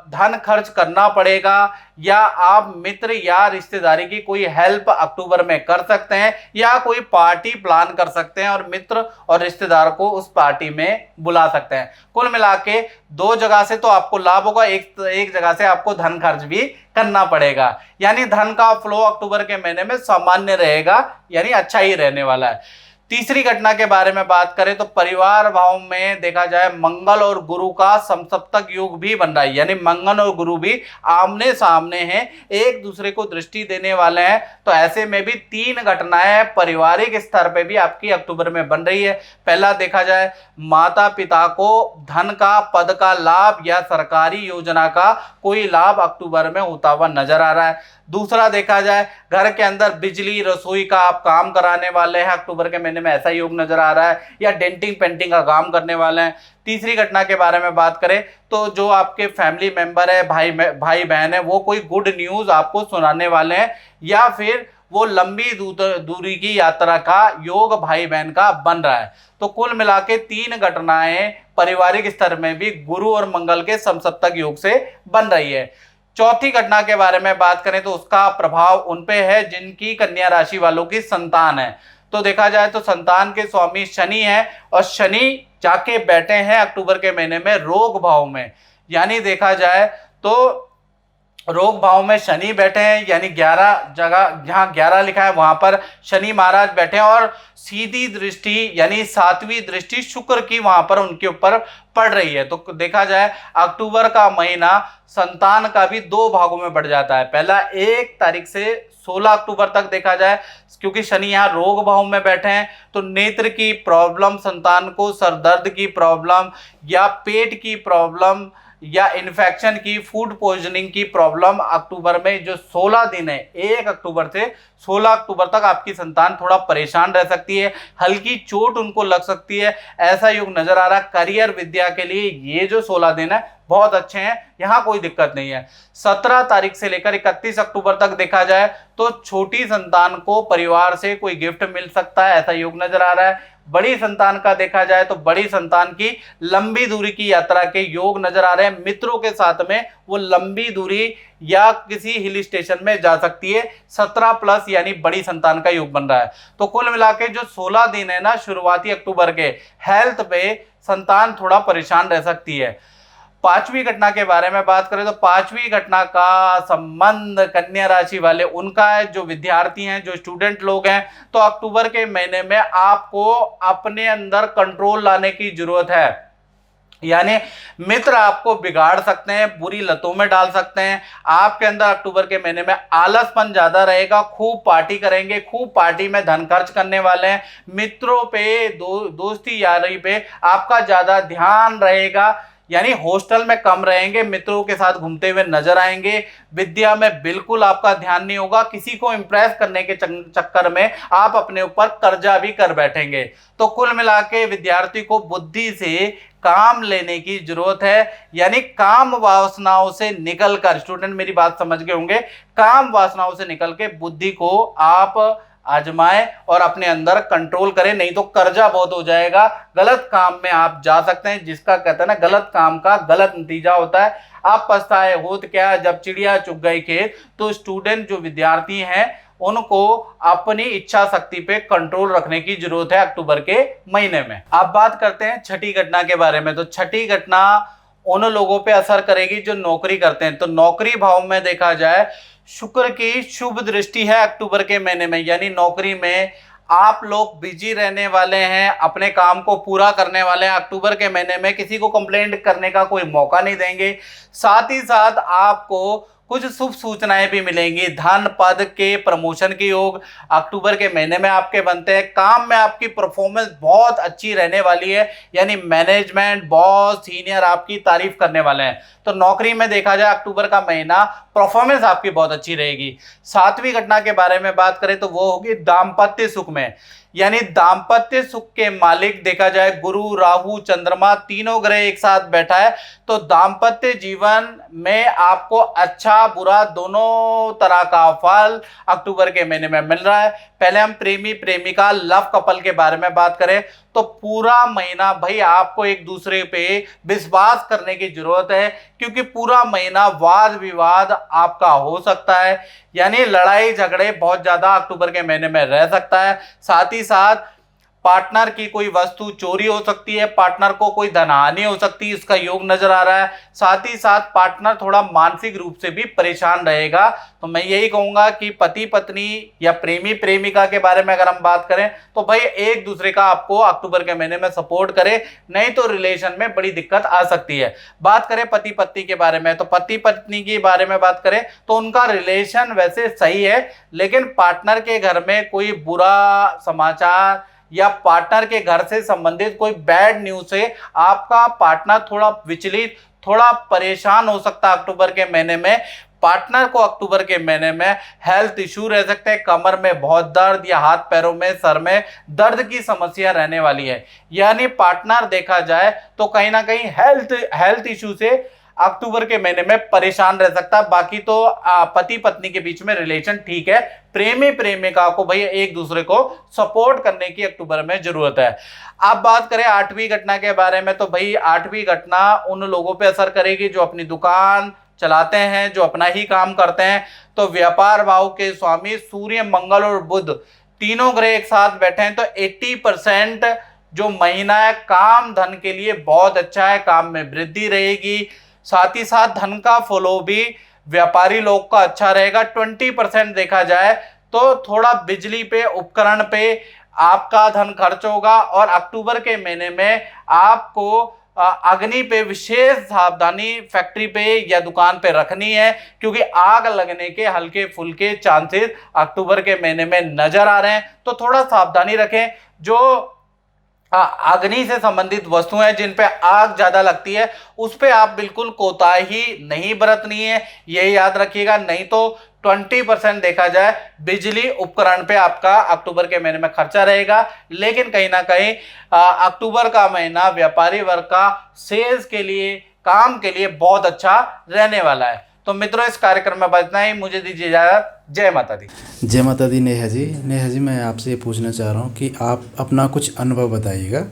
धन खर्च करना पड़ेगा, या आप मित्र या रिश्तेदारी की कोई हेल्प अक्टूबर में कर सकते हैं, या कोई पार्टी प्लान कर सकते हैं और मित्र और रिश्तेदार को उस पार्टी में बुला सकते हैं। कुल मिला के 2 जगह से तो आपको लाभ होगा, एक जगह से आपको धन खर्च भी करना पड़ेगा। यानी धन का फ्लो अक्टूबर के महीने में सामान्य रहेगा, यानी अच्छा ही रहने वाला है। तीसरी घटना के बारे में बात करें तो परिवार भाव में देखा जाए मंगल और गुरु का समसप्तक योग भी बन रहा है, यानी मंगल और गुरु भी आमने सामने हैं, एक दूसरे को दृष्टि देने वाले हैं। तो ऐसे में भी 3 घटनाएं पारिवारिक स्तर पे भी आपकी अक्टूबर में बन रही है। पहला देखा जाए माता पिता को धन का, पद का लाभ या सरकारी योजना का कोई लाभ अक्टूबर में होता हुआ नजर आ रहा है। दूसरा देखा जाए घर के अंदर बिजली रसोई का आप काम कराने वाले हैं अक्टूबर के महीने में, ऐसा योग नजर आ रहा है, या डेंटिंग पेंटिंग का काम करने वाले हैं। तीसरी घटना के बारे में बात करें तो जो आपके फैमिली मेंबर है, भाई बहन है, वो कोई गुड न्यूज आपको सुनाने वाले हैं, या फिर वो लंबी दूरी की यात्रा का योग भाई बहन का बन रहा है। तो कुल मिला के 3 घटनाएं पारिवारिक स्तर में भी गुरु और मंगल के समसप्तक योग से बन रही है। चौथी घटना के बारे में बात करें तो उसका प्रभाव उन पे है जिनकी कन्या राशि वालों की संतान है। तो देखा जाए तो संतान के स्वामी शनि है, और शनि जाके बैठे हैं अक्टूबर के महीने में रोग भाव में। यानी देखा जाए तो रोग भाव में शनि बैठे हैं, यानी 11 जगह जहां 11 लिखा है वहां पर शनि महाराज बैठे हैं, और सीधी दृष्टि यानी 7वीं दृष्टि शुक्र की वहां पर उनके ऊपर पड़ रही है। तो देखा जाए अक्टूबर का महीना संतान का भी 2 भागों में बढ़ जाता है। पहला 1 तारीख से 16 अक्टूबर तक देखा जाए, क्योंकि शनि यहाँ रोग भाव में बैठे हैं, तो नेत्र की प्रॉब्लम, संतान को सरदर्द की प्रॉब्लम या पेट की प्रॉब्लम या इन्फेक्शन की, फूड पॉइजनिंग की प्रॉब्लम अक्टूबर में जो 16 दिन है 1 अक्टूबर से 16 अक्टूबर तक आपकी संतान थोड़ा परेशान रह सकती है, हल्की चोट उनको लग सकती है, ऐसा योग नजर आ रहा है। करियर विद्या के लिए ये जो 16 दिन है बहुत अच्छे हैं, यहाँ कोई दिक्कत नहीं है। 17 तारीख से लेकर 31 अक्टूबर तक देखा जाए तो छोटी संतान को परिवार से कोई गिफ्ट मिल सकता है, ऐसा योग नजर आ रहा है। बड़ी संतान का देखा जाए तो बड़ी संतान की लंबी दूरी की यात्रा के योग नजर आ रहे हैं, मित्रों के साथ में वो लंबी दूरी या किसी हिल स्टेशन में जा सकती है। 17+ यानी बड़ी संतान का योग बन रहा है। तो कुल मिला के जो 16 दिन है ना शुरुआती अक्टूबर के, हेल्थ पे संतान थोड़ा परेशान रह सकती है। 5वीं घटना के बारे में बात करें तो 5वीं घटना का संबंध कन्या राशि वाले उनका है, जो विद्यार्थी हैं, जो स्टूडेंट लोग हैं। तो अक्टूबर के महीने में आपको अपने अंदर कंट्रोल लाने की जरूरत है, यानी मित्र आपको बिगाड़ सकते हैं, बुरी लतों में डाल सकते हैं। आपके अंदर अक्टूबर के महीने में आलसपन ज्यादा रहेगा, खूब पार्टी करेंगे, खूब पार्टी में धन खर्च करने वाले हैं, मित्रों पे दोस्ती यारी पे आपका ज्यादा ध्यान रहेगा, यानी हॉस्टल में कम रहेंगे, मित्रों के साथ घूमते हुए नजर आएंगे। विद्या में बिल्कुल आपका ध्यान नहीं होगा, किसी को इम्प्रेस करने के चक्कर में आप अपने ऊपर कर्जा भी कर बैठेंगे। तो कुल मिला के विद्यार्थी को बुद्धि से काम लेने की जरूरत है, यानी काम वासनाओं से निकलकर, स्टूडेंट मेरी बात समझ गए होंगे, काम वासनाओं से निकल के बुद्धि को आप आजमाएं और अपने अंदर कंट्रोल करें, नहीं तो कर्जा बहुत हो जाएगा, गलत काम में आप जा सकते हैं, जिसका कहते हैं ना गलत काम का गलत नतीजा होता है। आप पछताए होत क्या जब चिड़िया चुग गई खेत। तो स्टूडेंट जो विद्यार्थी हैं उनको अपनी इच्छा शक्ति पे कंट्रोल रखने की जरूरत है अक्टूबर के महीने में। अब बात करते हैं छठी घटना के बारे में। तो छठी घटना उन लोगों पे असर करेगी जो नौकरी करते हैं। तो नौकरी भाव में देखा जाए शुक्र की शुभ दृष्टि है अक्टूबर के महीने में, यानी नौकरी में आप लोग बिजी रहने वाले हैं, अपने काम को पूरा करने वाले हैं। अक्टूबर के महीने में किसी को कंप्लेंट करने का कोई मौका नहीं देंगे। साथ ही साथ आपको कुछ शुभ सूचनाएं भी मिलेंगी। धन पद के प्रमोशन के योग अक्टूबर के महीने में आपके बनते हैं। काम में आपकी परफॉर्मेंस बहुत अच्छी रहने वाली है, यानी मैनेजमेंट, बॉस, सीनियर आपकी तारीफ करने वाले हैं। तो नौकरी में देखा जाए अक्टूबर का महीना परफॉर्मेंस आपकी बहुत अच्छी रहेगी। सातवीं घटना के बारे में बात करें तो वो होगी दाम्पत्य सुख में, यानी दाम्पत्य सुख के मालिक देखा जाए गुरु, राहु, चंद्रमा, तीनों ग्रह एक साथ बैठा है। तो दाम्पत्य जीवन में आपको अच्छा बुरा दोनों तरह का फल अक्टूबर के महीने में मिल रहा है। पहले हम प्रेमी प्रेमिका लव कपल के बारे में बात करें तो पूरा महीना भाई आपको एक दूसरे पे विश्वास करने की जरूरत है, क्योंकि पूरा महीना वाद विवाद आपका हो सकता है, यानी लड़ाई झगड़े बहुत ज्यादा अक्टूबर के महीने में रह सकता है। साथ ही साथ पार्टनर की कोई वस्तु चोरी हो सकती है, पार्टनर को कोई धनहानि हो सकती है, इसका योग नजर आ रहा है। साथ ही साथ पार्टनर थोड़ा मानसिक रूप से भी परेशान रहेगा। तो मैं यही कहूंगा कि पति पत्नी या प्रेमी प्रेमिका के बारे में अगर हम बात करें तो भाई एक दूसरे का आपको अक्टूबर के महीने में सपोर्ट करे, नहीं तो रिलेशन में बड़ी दिक्कत आ सकती है। बात करें पति पत्नी के बारे में तो पति पत्नी के बारे में बात करें तो उनका रिलेशन वैसे सही है, लेकिन पार्टनर के घर में कोई बुरा समाचार या पार्टनर के घर से संबंधित कोई बैड न्यूज से आपका पार्टनर थोड़ा विचलित, थोड़ा परेशान हो सकता है अक्टूबर के महीने में। पार्टनर को अक्टूबर के महीने में हेल्थ इशू रह सकते हैं, कमर में बहुत दर्द या हाथ पैरों में, सर में दर्द की समस्या रहने वाली है। यानी पार्टनर देखा जाए तो कहीं ना कहीं हेल्थ इशू से अक्टूबर के महीने में परेशान रह सकता है। बाकी तो पति पत्नी के बीच में रिलेशन ठीक है। प्रेमी प्रेमिका को भाई एक दूसरे को सपोर्ट करने की अक्टूबर में जरूरत है। अब बात करें आठवीं घटना के बारे में तो भाई आठवीं घटना उन लोगों पे असर करेगी जो अपनी दुकान चलाते हैं, जो अपना ही काम करते हैं। तो व्यापार भाव के स्वामी सूर्य, मंगल और बुध तीनों ग्रह एक साथ बैठे हैं, तो 80% जो महीना है काम धन के लिए बहुत अच्छा है, काम में वृद्धि रहेगी। साथ ही साथ धन का फ्लो भी व्यापारी लोग का अच्छा रहेगा। 20% देखा जाए तो थोड़ा बिजली पे, उपकरण पे आपका धन खर्च होगा। और अक्टूबर के महीने में आपको अग्नि पे विशेष सावधानी फैक्ट्री पे या दुकान पे रखनी है, क्योंकि आग लगने के हल्के फुल्के चांसेस अक्टूबर के महीने में नजर आ रहे हैं। तो थोड़ा सावधानी रखें। जो अग्नि से संबंधित वस्तुएं जिन पे आग ज्यादा लगती है उस पे आप बिल्कुल कोताही नहीं बरतनी है, ये याद रखिएगा। नहीं तो 20% देखा जाए बिजली उपकरण पे आपका अक्टूबर के महीने में खर्चा रहेगा। लेकिन कहीं ना कहीं अक्टूबर का महीना व्यापारी वर्ग का सेल्स के लिए, काम के लिए बहुत अच्छा रहने वाला है। तो मित्रों इस कार्यक्रम में बस इतना ही, मुझे दीजिए इजाजत। जय माता दी। जय माता दी। नेहा जी मैं आपसे ये पूछना चाह रहा हूँ कि आप अपना कुछ अनुभव बताइएगा।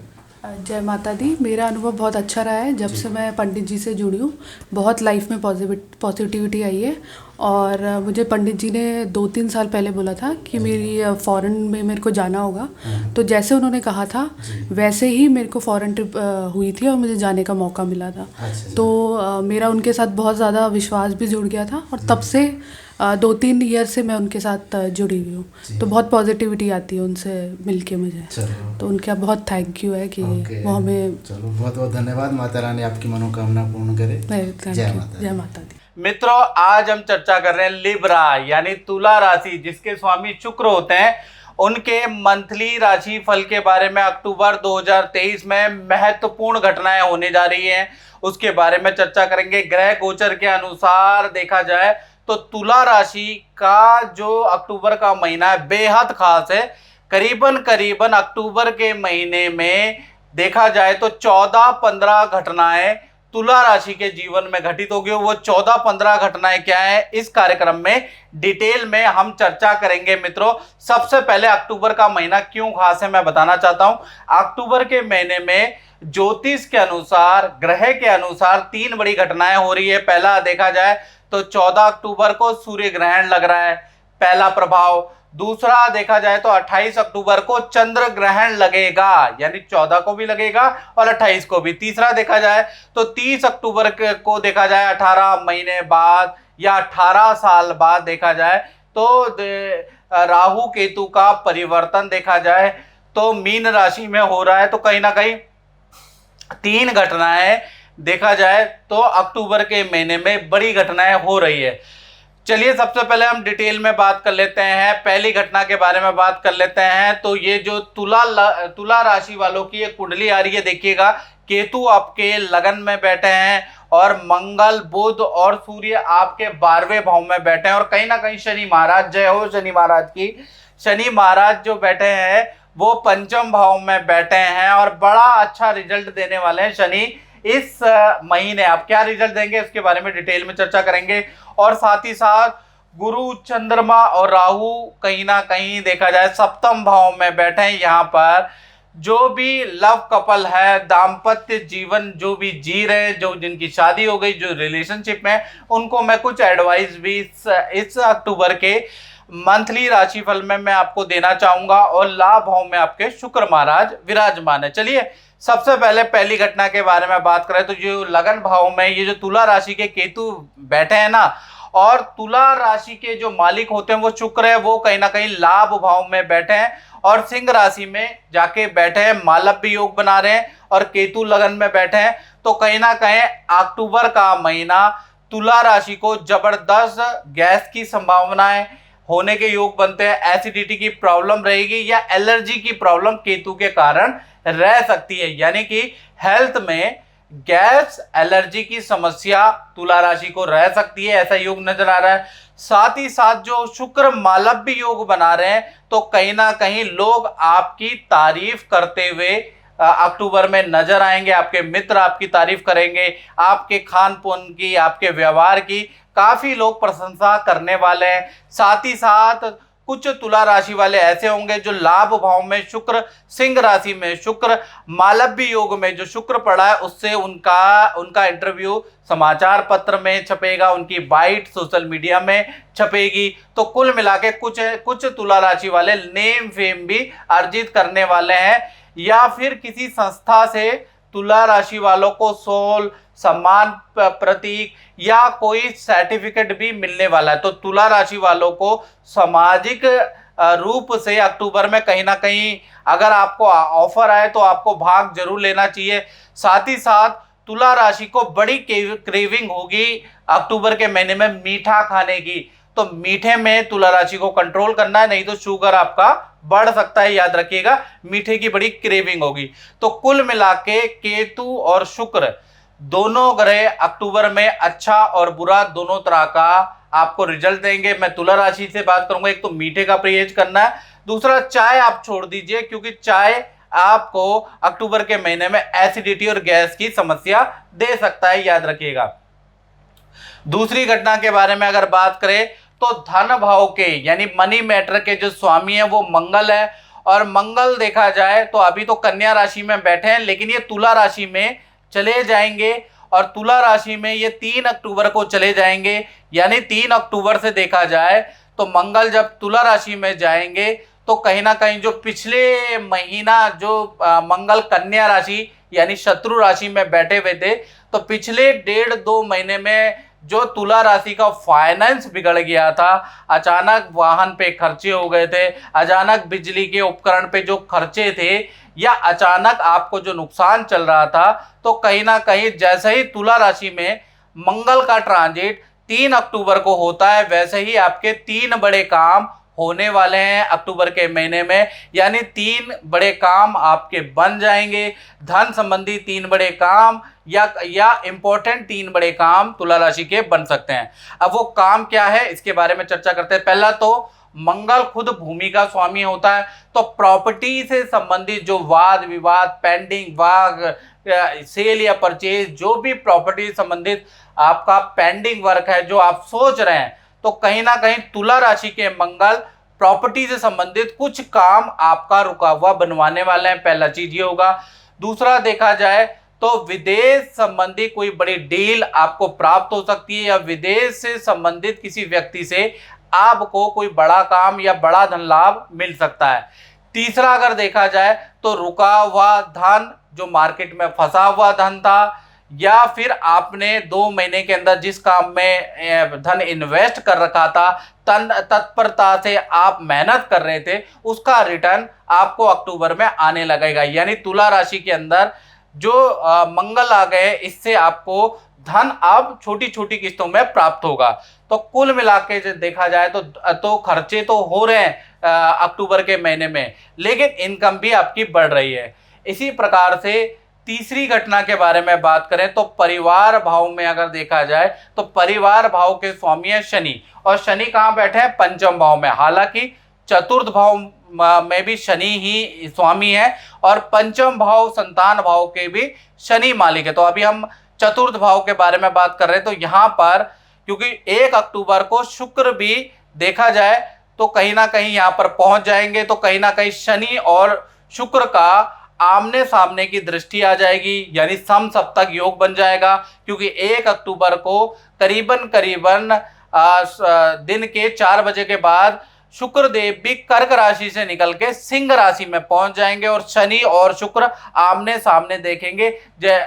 जय माता दी। मेरा अनुभव बहुत अच्छा रहा है। जब से मैं पंडित जी से जुड़ी हूँ बहुत लाइफ में पॉजिटिविटी आई है। और मुझे पंडित जी ने 2-3 साल पहले बोला था कि मेरी फ़ॉरेन में मेरे को जाना होगा। तो जैसे उन्होंने कहा था वैसे ही मेरे को फ़ॉरेन ट्रिप हुई थी और मुझे जाने का मौका मिला था। तो मेरा उनके साथ बहुत ज़्यादा विश्वास भी जुड़ गया था और तब से 2-3 ईयर से मैं उनके साथ जुड़ी हुई हूँ। तो बहुत पॉजिटिविटी आती है उनसे मिलके मुझे। तो उनका बहुत थैंक यू है कि वो हमें। चलो बहुत बहुत धन्यवाद। माता रानी आपकी मनोकामना पूर्ण करे। जय माता दी। मित्रों आज हम चर्चा कर रहे हैं लिब्रा यानी तुला राशि, जिसके स्वामी शुक्र होते हैं, उनके मंथली राशि फल के बारे में। अक्टूबर 2023 में महत्वपूर्ण घटनाएं होने जा रही हैं, उसके बारे में चर्चा करेंगे। ग्रह गोचर के अनुसार देखा जाए तो तुला राशि का जो अक्टूबर का महीना है बेहद खास है। करीबन अक्टूबर के महीने में देखा जाए तो 14-15 घटनाएं तुला राशि के जीवन में घटित होगी। वो 14-15 घटनाएं क्या है इस कार्यक्रम में डिटेल में हम चर्चा करेंगे। मित्रों सबसे पहले अक्टूबर का महीना क्यों खास है मैं बताना चाहता हूं। अक्टूबर के महीने में ज्योतिष के अनुसार, ग्रह के अनुसार 3 बड़ी घटनाएं हो रही है। पहला देखा जाए तो 14 अक्टूबर को सूर्य ग्रहण लग रहा है, पहला प्रभाव। दूसरा देखा जाए तो 28 अक्टूबर को चंद्र ग्रहण लगेगा, यानी 14 को भी लगेगा और 28 को भी। तीसरा देखा जाए तो 30 अक्टूबर को देखा जाए 18 महीने बाद या 18 साल बाद देखा जाए तो राहु केतु का परिवर्तन देखा जाए तो मीन राशि में हो रहा है। तो कहीं ना कहीं 3 घटनाएं देखा जाए तो अक्टूबर के महीने में बड़ी घटनाएं हो रही है। चलिए सबसे पहले हम डिटेल में बात कर लेते हैं, पहली घटना के बारे में बात कर लेते हैं। तो ये जो तुला राशि वालों की एक कुंडली आ रही है, देखिएगा केतु आपके लगन में बैठे हैं और मंगल बुध और सूर्य आपके 12वें भाव में बैठे हैं और कहीं ना कहीं शनि महाराज, जय हो शनि महाराज की, शनि महाराज जो बैठे हैं वो पंचम भाव में बैठे हैं और बड़ा अच्छा रिजल्ट देने वाले हैं शनि इस महीने। आप क्या रिजल्ट देंगे इसके बारे में डिटेल में चर्चा करेंगे। और साथ ही साथ गुरु, चंद्रमा और राहु कहीं ना कहीं देखा जाए सप्तम भाव में बैठे हैं। यहाँ पर जो भी लव कपल है, दाम्पत्य जीवन जो भी जी रहे हैं, जो जिनकी शादी हो गई, जो रिलेशनशिप में, उनको मैं कुछ एडवाइस भी इस अक्टूबर के मंथली राशिफल में मैं आपको देना चाहूंगा। और लाभ भाव में आपके शुक्र महाराज विराजमान है। चलिए सबसे पहले पहली घटना के बारे में बात करें तो जो लगन भाव में ये जो तुला राशि के केतु बैठे हैं ना, और तुला राशि के जो मालिक होते हैं वो शुक्र है, वो कहीं ना कहीं लाभ भाव में बैठे हैं और सिंह राशि में जाके बैठे हैं, मालव्य योग बना रहे हैं और केतु लगन में बैठे हैं। तो कहीं ना कहीं अक्टूबर का महीना तुला राशि को जबरदस्त गैस की संभावनाएं होने के योग बनते हैं। एसिडिटी की प्रॉब्लम रहेगी या एलर्जी की प्रॉब्लम केतु के कारण रह सकती है, यानी कि हेल्थ में गैस एलर्जी की समस्या तुला राशि को रह सकती है, ऐसा योग नजर आ रहा है। साथ ही साथ जो शुक्र मालव्य योग बना रहे हैं तो कहीं ना कहीं लोग आपकी तारीफ करते हुए अक्टूबर में नजर आएंगे। आपके मित्र आपकी तारीफ करेंगे, आपके खान पान की, आपके व्यवहार की काफी लोग प्रशंसा करने वाले हैं। साथ ही साथ कुछ तुला राशि वाले ऐसे होंगे जो लाभ भाव में शुक्र, सिंह राशि में शुक्र, मालव्य योग में जो शुक्र पड़ा है उससे उनका इंटरव्यू समाचार पत्र में छपेगा, उनकी बाइट सोशल मीडिया में छपेगी। तो कुल मिला के कुछ तुला राशि वाले नेम फेम भी अर्जित करने वाले हैं या फिर किसी संस्था से तुला राशि वालों को सोल, सम्मान प्रतीक या कोई सर्टिफिकेट भी मिलने वाला है। तो तुला राशि वालों को सामाजिक रूप से अक्टूबर में कहीं ना कहीं अगर आपको ऑफर आए तो आपको भाग जरूर लेना चाहिए। साथ ही साथ तुला राशि को बड़ी क्रेविंग होगी अक्टूबर के महीने में मीठा खाने की, तो मीठे में तुला राशि को कंट्रोल करना है, नहीं तो शुगर आपका बढ़ सकता है। याद रखिएगा मीठे की बड़ी क्रेविंग होगी। तो कुल मिला के केतु और शुक्र दोनों ग्रह अक्टूबर में अच्छा और बुरा दोनों तरह का आपको रिजल्ट देंगे। मैं तुला राशि से बात करूंगा, एक तो मीठे का परहेज करना है, दूसरा चाय आप छोड़ दीजिए क्योंकि चाय आपको अक्टूबर के महीने में एसिडिटी और गैस की समस्या दे सकता है, याद रखिएगा। दूसरी घटना के बारे में अगर बात करें तो धन भाव के यानी मनी मैटर के जो स्वामी है वो मंगल है और मंगल देखा जाए तो अभी तो कन्या राशि में बैठे हैं लेकिन ये तुला राशि में चले जाएंगे और तुला राशि में ये 3 अक्टूबर को चले जाएंगे। यानी 3 अक्टूबर से देखा जाए तो मंगल जब तुला राशि में जाएंगे तो कहीं ना कहीं जो पिछले महीना जो मंगल कन्या राशि यानी शत्रु राशि में बैठे हुए थे, तो पिछले 1.5-2 महीने में जो तुला राशि का फाइनेंस बिगड़ गया था, अचानक वाहन पे खर्चे हो गए थे, अचानक बिजली के उपकरण पे जो खर्चे थे या अचानक आपको जो नुकसान चल रहा था, तो कहीं ना कहीं जैसे ही तुला राशि में मंगल का ट्रांजिट 3 अक्टूबर को होता है वैसे ही आपके 3 बड़े काम होने वाले हैं अक्टूबर के महीने में। यानी 3 बड़े काम आपके बन जाएंगे, धन संबंधी 3 बड़े काम या इंपॉर्टेंट 3 बड़े काम तुला राशि के बन सकते हैं। अब वो काम क्या है इसके बारे में चर्चा करते हैं। पहला तो मंगल खुद भूमि का स्वामी होता है, तो प्रॉपर्टी से संबंधित जो वाद विवाद, पेंडिंग वाद, सेल या परचेज, जो भी प्रॉपर्टी संबंधित आपका पेंडिंग वर्क है जो आप सोच रहे हैं, तो कहीं ना कहीं तुला राशि के मंगल प्रॉपर्टी से संबंधित कुछ काम आपका रुका हुआ बनवाने वाले हैं। पहला चीज ये होगा। दूसरा देखा जाए तो विदेश संबंधी कोई बड़ी डील आपको प्राप्त हो सकती है या विदेश से संबंधित किसी व्यक्ति से आपको कोई बड़ा काम या बड़ा धन लाभ मिल सकता है। तीसरा अगर देखा जाए तो रुका हुआ धन, जो मार्केट में फंसा हुआ धन था या फिर आपने 2 महीने के अंदर जिस काम में धन इन्वेस्ट कर रखा था, तत्परता से आप मेहनत कर रहे थे, उसका रिटर्न आपको अक्टूबर में आने लगेगा। यानी तुला राशि के अंदर जो मंगल आ गए, इससे आपको धन अब छोटी छोटी किस्तों में प्राप्त होगा। तो कुल मिला के जो देखा जाए तो खर्चे तो हो रहे हैं अक्टूबर के महीने में, लेकिन इनकम भी आपकी बढ़ रही है। इसी प्रकार से तीसरी घटना के बारे में बात करें तो परिवार भाव में अगर देखा जाए तो परिवार भाव के स्वामी है शनि, और शनि कहाँ बैठे हैं? पंचम भाव में। हालांकि चतुर्थ भाव में भी शनि ही स्वामी है और पंचम भाव संतान भाव के भी शनि मालिक है। तो अभी हम चतुर्थ भाव के बारे में बात कर रहे हैं। तो यहाँ पर क्योंकि 1 अक्टूबर को शुक्र भी देखा जाए तो कहीं ना कहीं यहाँ पर पहुंच जाएंगे, तो कहीं ना कहीं शनि और शुक्र का आमने सामने की दृष्टि आ जाएगी, यानी समसप्तक योग बन जाएगा। क्योंकि 1 अक्टूबर को करीबन दिन के 4 बजे के बाद शुक्र देव भी कर्क राशि से निकल के सिंह राशि में पहुंच जाएंगे और शनि और शुक्र आमने सामने देखेंगे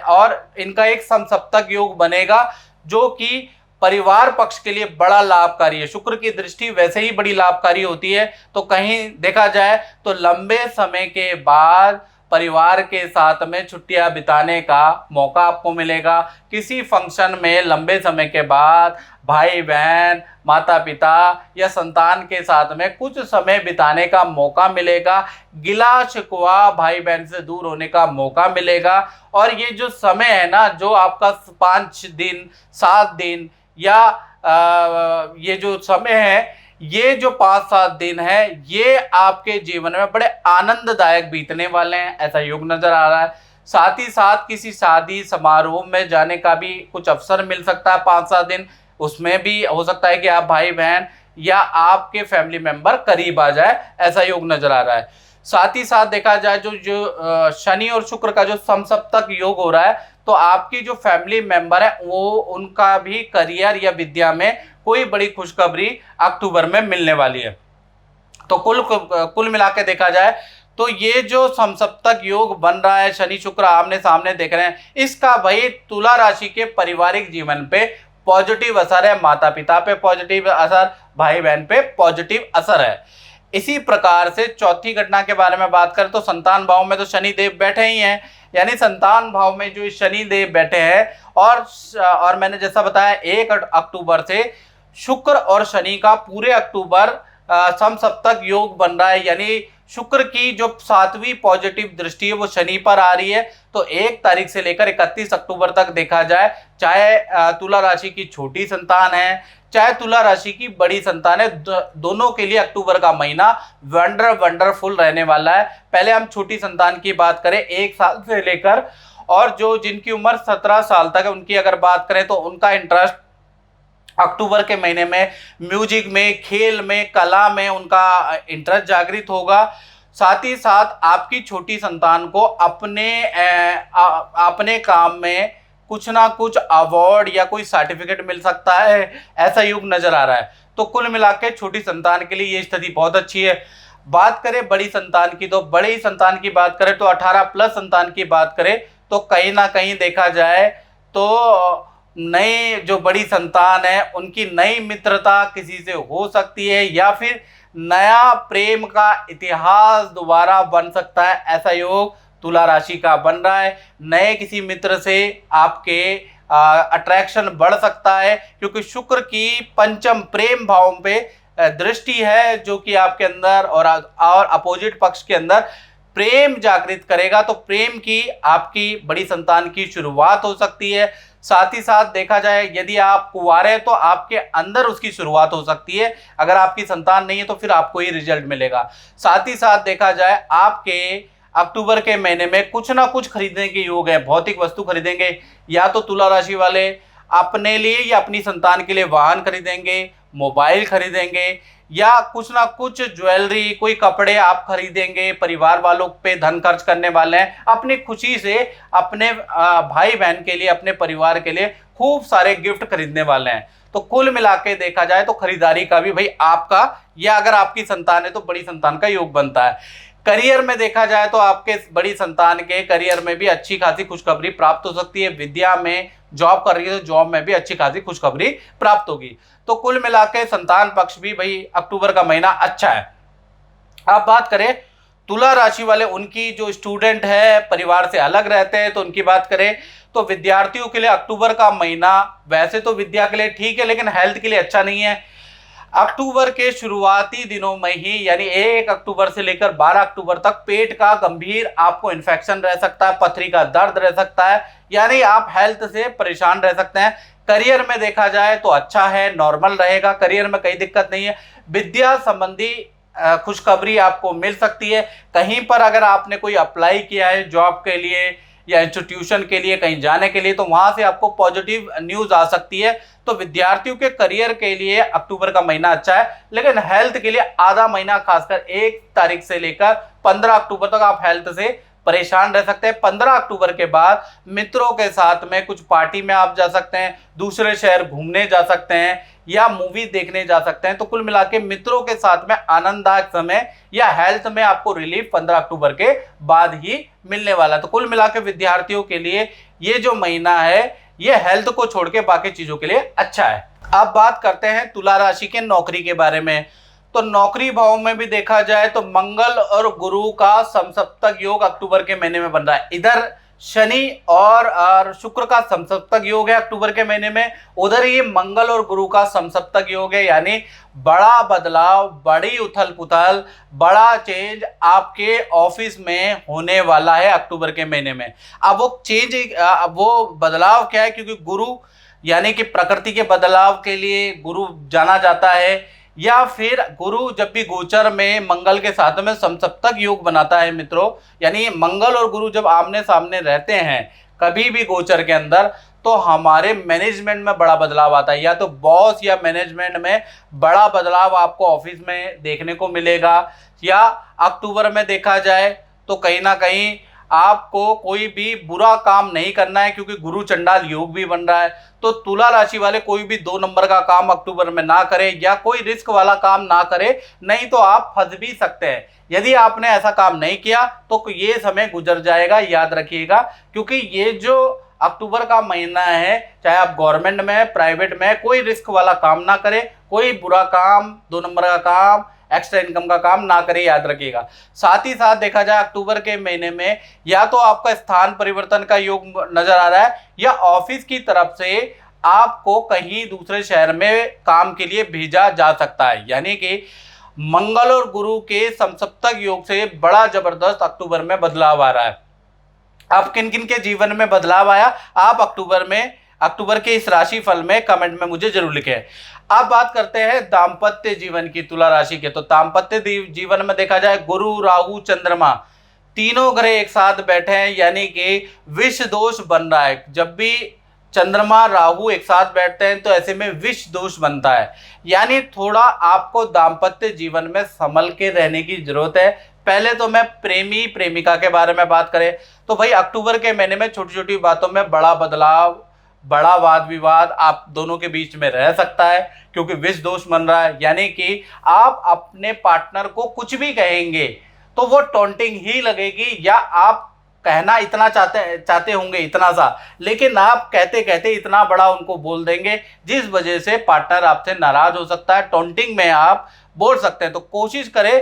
और इनका एक समसप्तक योग बनेगा, जो कि परिवार पक्ष के लिए बड़ा लाभकारी है। शुक्र की दृष्टि वैसे ही बड़ी लाभकारी होती है। तो कहीं देखा जाए तो लंबे समय के बाद परिवार के साथ में छुट्टियां बिताने का मौका आपको मिलेगा। किसी फंक्शन में लंबे समय के बाद भाई बहन, माता पिता या संतान के साथ में कुछ समय बिताने का मौका मिलेगा। गिला शिकवा भाई बहन से दूर होने का मौका मिलेगा। और ये जो समय है ना, जो आपका 5 दिन 7 दिन या ये जो समय है, ये जो 5-7 दिन है, ये आपके जीवन में बड़े आनंददायक बीतने वाले हैं, ऐसा योग नजर आ रहा है। साथ ही साथ किसी शादी समारोह में जाने का भी कुछ अवसर मिल सकता है 5-7 दिन। उसमें भी हो सकता है कि आप भाई बहन या आपके फैमिली मेंबर करीब आ जाए, ऐसा योग नजर आ रहा है। साथ ही साथ देखा जाए जो शनि और शुक्र का जो समसप्तक योग हो रहा है, तो आपकी जो फैमिली मेंबर है वो उनका भी करियर या विद्या में कोई बड़ी खुशखबरी अक्टूबर में मिलने वाली है। तो कुल मिला के देखा जाए तो ये जो समसप्तक योग बन रहा है, शनि शुक्र आमने सामने देख रहे हैं, इसका भाई तुला राशि के पारिवारिक जीवन पे पॉजिटिव असर है, माता पिता पे पॉजिटिव असर, भाई बहन पे पॉजिटिव असर है। इसी प्रकार से चौथी घटना के बारे में बात करें तो संतान भाव में तो शनि देव बैठे ही हैं, यानी संतान भाव में जो शनि देव बैठे हैं और मैंने जैसा बताया 1 अक्टूबर से शुक्र और शनि का पूरे अक्टूबर समसप्तक योग बन रहा है, यानी शुक्र की जो 7वीं पॉजिटिव दृष्टि है वो शनि पर आ रही है। तो 1 तारीख से लेकर 31 अक्टूबर तक देखा जाए, चाहे तुला राशि की छोटी संतान है चाहे तुला राशि की बड़ी संतान है, दोनों के लिए अक्टूबर का महीना वंडरफुल रहने वाला है। पहले हम छोटी संतान की बात करें 1 साल से लेकर, और जो जिनकी उम्र 17 साल तक है उनकी अगर बात करें तो उनका इंटरेस्ट अक्टूबर के महीने में म्यूजिक में, खेल में, कला में उनका इंटरेस्ट जागृत होगा। साथ ही साथ आपकी छोटी संतान को अपने काम में कुछ ना कुछ अवार्ड या कोई सर्टिफिकेट मिल सकता है, ऐसा युग नजर आ रहा है। तो कुल मिला के छोटी संतान के लिए ये स्थिति बहुत अच्छी है। बात करें बड़ी संतान की, तो बड़ी संतान की बात करें तो 18+ संतान की बात करें तो कहीं ना कहीं देखा जाए तो नई जो बड़ी संतान है उनकी नई मित्रता किसी से हो सकती है, या फिर नया प्रेम का इतिहास दोबारा बन सकता है, ऐसा योग तुला राशि का बन रहा है। नए किसी मित्र से आपके अट्रैक्शन बढ़ सकता है, क्योंकि शुक्र की पंचम प्रेम भाव पे दृष्टि है, जो कि आपके अंदर और अपोजिट पक्ष के अंदर प्रेम जागृत करेगा। तो प्रेम की आपकी बड़ी संतान की शुरुआत हो सकती है। साथ ही साथ देखा जाए यदि आप कुंवारे हैं तो आपके अंदर उसकी शुरुआत हो सकती है, अगर आपकी संतान नहीं है तो फिर आपको ही रिजल्ट मिलेगा। साथ ही साथ देखा जाए आपके अक्टूबर के महीने में कुछ ना कुछ खरीदने के योग है, भौतिक वस्तु खरीदेंगे, या तो तुला राशि वाले अपने लिए या अपनी संतान के लिए वाहन खरीदेंगे, मोबाइल खरीदेंगे, या कुछ ना कुछ ज्वेलरी, कोई कपड़े आप खरीदेंगे, परिवार वालों पे धन खर्च करने वाले हैं, अपनी खुशी से अपने भाई बहन के लिए, अपने परिवार के लिए खूब सारे गिफ्ट खरीदने वाले हैं। तो कुल मिला के देखा जाए तो खरीदारी का भी भाई आपका, या अगर आपकी संतान है तो बड़ी संतान का योग बनता है। करियर में देखा जाए तो आपके बड़ी संतान के करियर में भी अच्छी खासी खुशखबरी प्राप्त हो सकती है। विद्या में जॉब कर रही है तो जॉब में भी अच्छी खासी खुशखबरी प्राप्त होगी। तो कुल मिला के संतान पक्ष भी भाई अक्टूबर का महीना अच्छा है। अब बात करें तुला राशि वाले, उनकी जो स्टूडेंट है परिवार से अलग रहते हैं तो उनकी बात करें तो विद्यार्थियों के लिए अक्टूबर का महीना वैसे तो विद्या के लिए ठीक है, लेकिन हेल्थ के लिए अच्छा नहीं है। अक्टूबर के शुरुआती दिनों में ही यानी 1 अक्टूबर से लेकर 12 अक्टूबर तक पेट का गंभीर आपको इन्फेक्शन रह सकता है, पथरी का दर्द रह सकता है, यानी आप हेल्थ से परेशान रह सकते हैं। करियर में देखा जाए तो अच्छा है, नॉर्मल रहेगा, करियर में कोई दिक्कत नहीं है। विद्या संबंधी खुशखबरी आपको मिल सकती है। कहीं पर अगर आपने कोई अप्लाई किया है जॉब के लिए या इंस्टीट्यूशन के लिए, कहीं जाने के लिए, तो वहां से आपको पॉजिटिव न्यूज़ आ सकती है। तो विद्यार्थियों के करियर के लिए अक्टूबर का महीना अच्छा है, लेकिन हेल्थ के लिए आधा महीना खासकर 1 तारीख से लेकर 15 अक्टूबर तक आप हेल्थ से परेशान रह सकते हैं। 15 अक्टूबर के बाद मित्रों के साथ में कुछ पार्टी में आप जा सकते हैं, दूसरे शहर घूमने जा सकते हैं या मूवी देखने जा सकते हैं। तो कुल मिला के मित्रों के साथ में आनंददायक समय या हेल्थ में आपको रिलीफ 15 अक्टूबर के बाद ही मिलने वाला है। तो कुल मिला के विद्यार्थियों के लिए ये जो महीना है ये हेल्थ को छोड़ के बाकी चीजों के लिए अच्छा है। अब बात करते हैं तुला राशि के नौकरी के बारे में। तो नौकरी भाव में भी देखा जाए तो मंगल और गुरु का समसप्तक योग अक्टूबर के महीने में बन रहा है। इधर शनि और शुक्र का समसप्तक योग है अक्टूबर के महीने में, उधर ही मंगल और गुरु का समसप्तक योग है, यानी बड़ा बदलाव, बड़ी उथल पुथल, बड़ा चेंज आपके ऑफिस में होने वाला है अक्टूबर के महीने में। अब वो चेंज, वो बदलाव क्या है, क्योंकि गुरु यानी कि प्रकृति के बदलाव के लिए गुरु जाना जाता है, या फिर गुरु जब भी गोचर में मंगल के साथ में समसप्तक योग बनाता है मित्रों, यानी मंगल और गुरु जब आमने सामने रहते हैं कभी भी गोचर के अंदर, तो हमारे मैनेजमेंट में बड़ा बदलाव आता है। या तो बॉस या मैनेजमेंट में बड़ा बदलाव आपको ऑफिस में देखने को मिलेगा, या अक्टूबर में देखा जाए तो कहीं ना कहीं आपको कोई भी बुरा काम नहीं करना है, क्योंकि गुरु चंडाल योग भी बन रहा है। तो तुला राशि वाले कोई भी 2 नंबर का काम अक्टूबर में ना करें या कोई रिस्क वाला काम ना करें, नहीं तो आप फंस भी सकते हैं। यदि आपने ऐसा काम नहीं किया तो ये समय गुजर जाएगा, याद रखिएगा। क्योंकि ये जो अक्टूबर का महीना है, चाहे आप गवर्नमेंट में, प्राइवेट में, कोई रिस्क वाला काम ना करें, कोई बुरा काम, 2 नंबर का काम, एक्स्ट्रा इनकम का काम ना करें, याद रखिएगा। साथ ही साथ देखा जाए अक्टूबर के महीने में या तो आपका स्थान परिवर्तन का योग नजर आ रहा है, या ऑफिस की तरफ से आपको कहीं दूसरे शहर में काम के लिए भेजा जा सकता है। यानी कि मंगल और गुरु के समसप्तक योग से बड़ा जबरदस्त अक्टूबर में बदलाव आ रहा है। अब किन किन के जीवन में बदलाव आया, आप अक्टूबर के इस राशि फल में कमेंट में मुझे जरूर लिखें। अब बात करते हैं दाम्पत्य जीवन की तुला राशि के। तो दाम्पत्य जीवन में देखा जाए गुरु, राहु, चंद्रमा तीनों ग्रह एक साथ बैठे हैं, यानी कि विष दोष बन रहा है। जब भी चंद्रमा राहु एक साथ बैठते हैं तो ऐसे में विष दोष बनता है, यानी थोड़ा आपको दाम्पत्य जीवन में संभल के रहने की जरूरत है। पहले तो मैं प्रेमी प्रेमिका के बारे में बात करें तो भाई अक्टूबर के महीने में छोटी छोटी बातों में बड़ा बदलाव, बड़ा वाद विवाद आप दोनों के बीच में रह सकता है, क्योंकि विष दोष बन रहा है। यानी कि आप अपने पार्टनर को कुछ भी कहेंगे तो वो टॉन्टिंग ही लगेगी, या आप कहना इतना चाहते होंगे इतना सा, लेकिन आप कहते कहते इतना बड़ा उनको बोल देंगे, जिस वजह से पार्टनर आपसे नाराज हो सकता है। टॉन्टिंग में आप बोल सकते हैं। तो कोशिश करें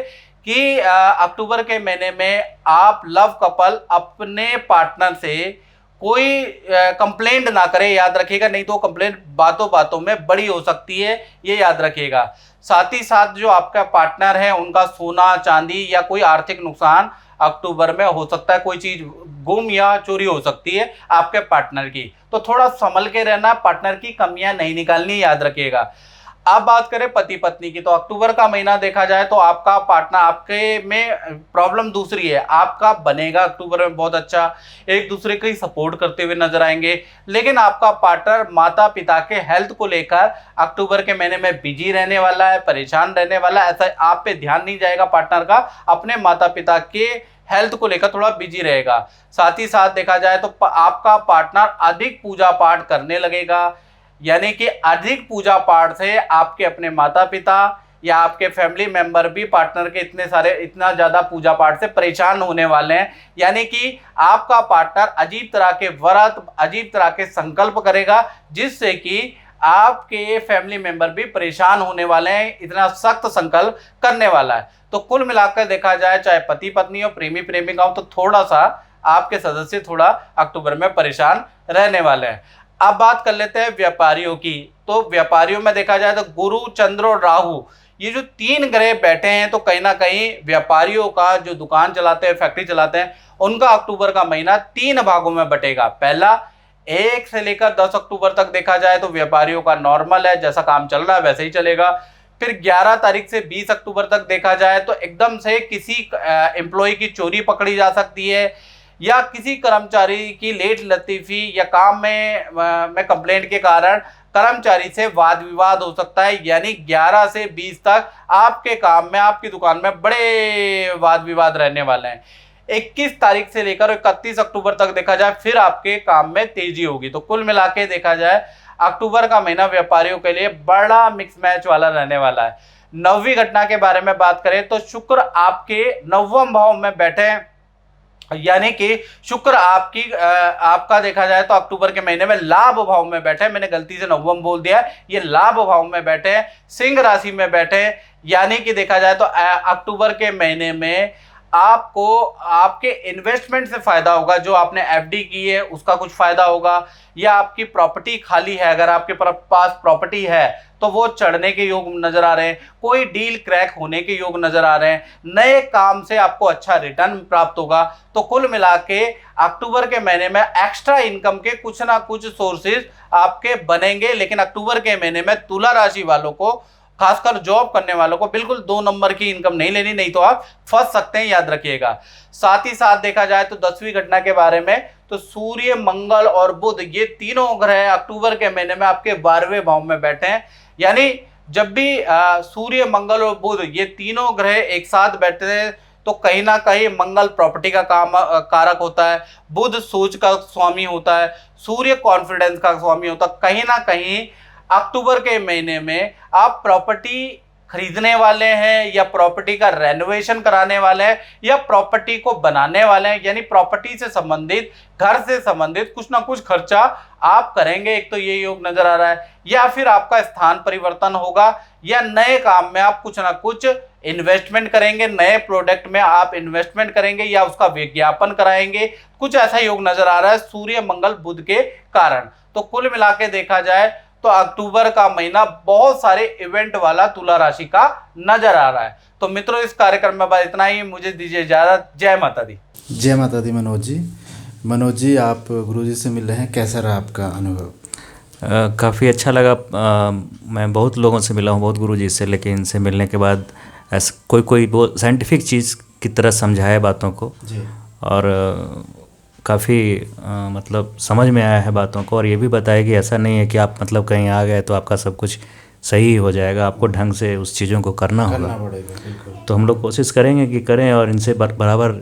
कि अक्टूबर के महीने में आप लव कपल अपने पार्टनर से कोई कंप्लेंट ना करें, याद रखिएगा, नहीं तो कंप्लेंट बातों बातों में बड़ी हो सकती है, ये याद रखिएगा। साथ ही साथ जो आपका पार्टनर है उनका सोना चांदी या कोई आर्थिक नुकसान अक्टूबर में हो सकता है, कोई चीज गुम या चोरी हो सकती है आपके पार्टनर की, तो थोड़ा संभल के रहना, पार्टनर की कमियां नहीं निकालनी, याद रखिएगा। अब बात करें पति पत्नी की, तो अक्टूबर का महीना देखा जाए तो आपका पार्टनर, आपके में प्रॉब्लम दूसरी है, आपका बनेगा अक्टूबर में बहुत अच्छा, एक दूसरे की सपोर्ट करते हुए नजर आएंगे। लेकिन आपका पार्टनर माता पिता के हेल्थ को लेकर अक्टूबर के महीने में बिजी रहने वाला है, परेशान रहने वाला है। ऐसा आप पे ध्यान नहीं जाएगा पार्टनर का, अपने माता पिता के हेल्थ को लेकर थोड़ा बिजी रहेगा। साथ ही साथ देखा जाए तो आपका पार्टनर अधिक पूजा पाठ करने लगेगा, यानी कि अधिक पूजा पाठ से आपके अपने माता पिता या आपके फैमिली मेंबर भी पार्टनर के इतना ज़्यादा पूजा पाठ से परेशान होने वाले हैं। यानी कि आपका पार्टनर अजीब तरह के व्रत, अजीब तरह के संकल्प करेगा, जिससे कि आपके फैमिली मेंबर भी परेशान होने वाले हैं, इतना सख्त संकल्प करने वाला है। तो कुल मिलाकर देखा जाए, चाहे पति पत्नी हो, प्रेमी प्रेमिका हो, तो थोड़ा सा आपके सदस्य थोड़ा अक्टूबर में परेशान रहने वाले हैं। अब बात कर लेते हैं व्यापारियों की। तो व्यापारियों में देखा जाए तो गुरु, चंद्र और राहु, ये जो 3 ग्रह बैठे हैं, तो कहीं ना कहीं व्यापारियों का, जो दुकान चलाते हैं, फैक्ट्री चलाते हैं, उनका अक्टूबर का महीना 3 भागों में बटेगा। पहला 1 से लेकर 10 अक्टूबर तक देखा जाए तो व्यापारियों का नॉर्मल है, जैसा काम चल रहा है वैसे ही चलेगा। फिर 11 तारीख से 20 अक्टूबर तक देखा जाए तो एकदम से किसी एम्प्लॉय की चोरी पकड़ी जा सकती है, या किसी कर्मचारी की लेट लतीफी या काम में कंप्लेंट के कारण कर्मचारी से वाद विवाद हो सकता है। यानी 11 से 20 तक आपके काम में, आपकी दुकान में बड़े वाद विवाद रहने वाले हैं। 21 तारीख से लेकर 31 अक्टूबर तक देखा जाए फिर आपके काम में तेजी होगी। तो कुल मिला के देखा जाए अक्टूबर का महीना व्यापारियों के लिए बड़ा मिक्स मैच वाला रहने वाला है। 9वीं घटना के बारे में बात करें तो शुक्र आपके 9वें भाव में बैठे हैं, यानी कि शुक्र आपका देखा जाए तो अक्टूबर के महीने में लाभ भाव में बैठे हैं। मैंने गलती से 9वां बोल दिया है, ये लाभ भाव में बैठे हैं, सिंह राशि में बैठे हैं। यानी कि देखा जाए तो अक्टूबर के महीने में आपको आपके इन्वेस्टमेंट से फायदा होगा। जो आपने एफडी की है उसका कुछ फायदा होगा, या आपकी प्रॉपर्टी खाली है, अगर आपके पास प्रॉपर्टी है तो वो चढ़ने के योग नजर आ रहे हैं, कोई डील क्रैक होने के योग नजर आ रहे हैं, नए काम से आपको अच्छा रिटर्न प्राप्त होगा। तो कुल मिला के अक्टूबर के महीने में एक्स्ट्रा इनकम के कुछ ना कुछ सोर्सेज आपके बनेंगे। लेकिन अक्टूबर के महीने में तुला राशि वालों को, खासकर जॉब करने वालों को, बिल्कुल 2 नंबर की इनकम नहीं लेनी, नहीं तो आप फंस सकते हैं, याद रखिएगा। साथ ही साथ देखा जाए तो 10वीं घटना के बारे में, तो सूर्य, मंगल और बुध, ये तीनों ग्रह अक्टूबर के महीने में आपके 12वें भाव में बैठे हैं। यानी जब भी सूर्य, मंगल और बुध ये तीनों ग्रह एक साथ बैठते हैं तो कहीं ना कहीं मंगल प्रॉपर्टी का कारक होता है, बुध सोच का स्वामी होता है, सूर्य कॉन्फिडेंस का स्वामी होता है। कहीं ना कहीं अक्टूबर के महीने में आप प्रॉपर्टी खरीदने वाले हैं, या प्रॉपर्टी का रेनोवेशन कराने वाले हैं, या प्रॉपर्टी को बनाने वाले हैं, यानी प्रॉपर्टी से संबंधित, घर से संबंधित कुछ ना कुछ खर्चा आप करेंगे। एक तो ये योग नजर आ रहा है, या फिर आपका स्थान परिवर्तन होगा, या नए काम में आप कुछ ना कुछ इन्वेस्टमेंट करेंगे, नए प्रोडक्ट में आप इन्वेस्टमेंट करेंगे, या उसका विज्ञापन कराएंगे। कुछ ऐसा योग नजर आ रहा है सूर्य, मंगल, बुध के कारण। तो कुल मिला के देखा जाए तो अक्टूबर का महीना बहुत सारे इवेंट वाला तुला राशि का नजर आ रहा है। तो मित्रों, इस कार्यक्रम में बस इतना ही, मुझे दीजिए इजाजत। जय माता दी। जय माता दी। मनोज जी, मनोज जी, आप गुरुजी से मिल रहे हैं, कैसा रहा आपका अनुभव? काफ़ी अच्छा लगा। मैं बहुत लोगों से मिला हूँ, बहुत गुरुजी से, लेकिन इनसे मिलने के बाद ऐसा कोई बहुत साइंटिफिक चीज़ की तरह समझाया बातों को जी। और काफ़ी मतलब समझ में आया है बातों को। और ये भी बताया कि ऐसा नहीं है कि आप मतलब कहीं आ गए तो आपका सब कुछ सही हो जाएगा, आपको ढंग से उस चीज़ों को करना होगा। पड़ेगा, बिल्कुल। तो हम लोग कोशिश करेंगे कि करें, और इनसे बराबर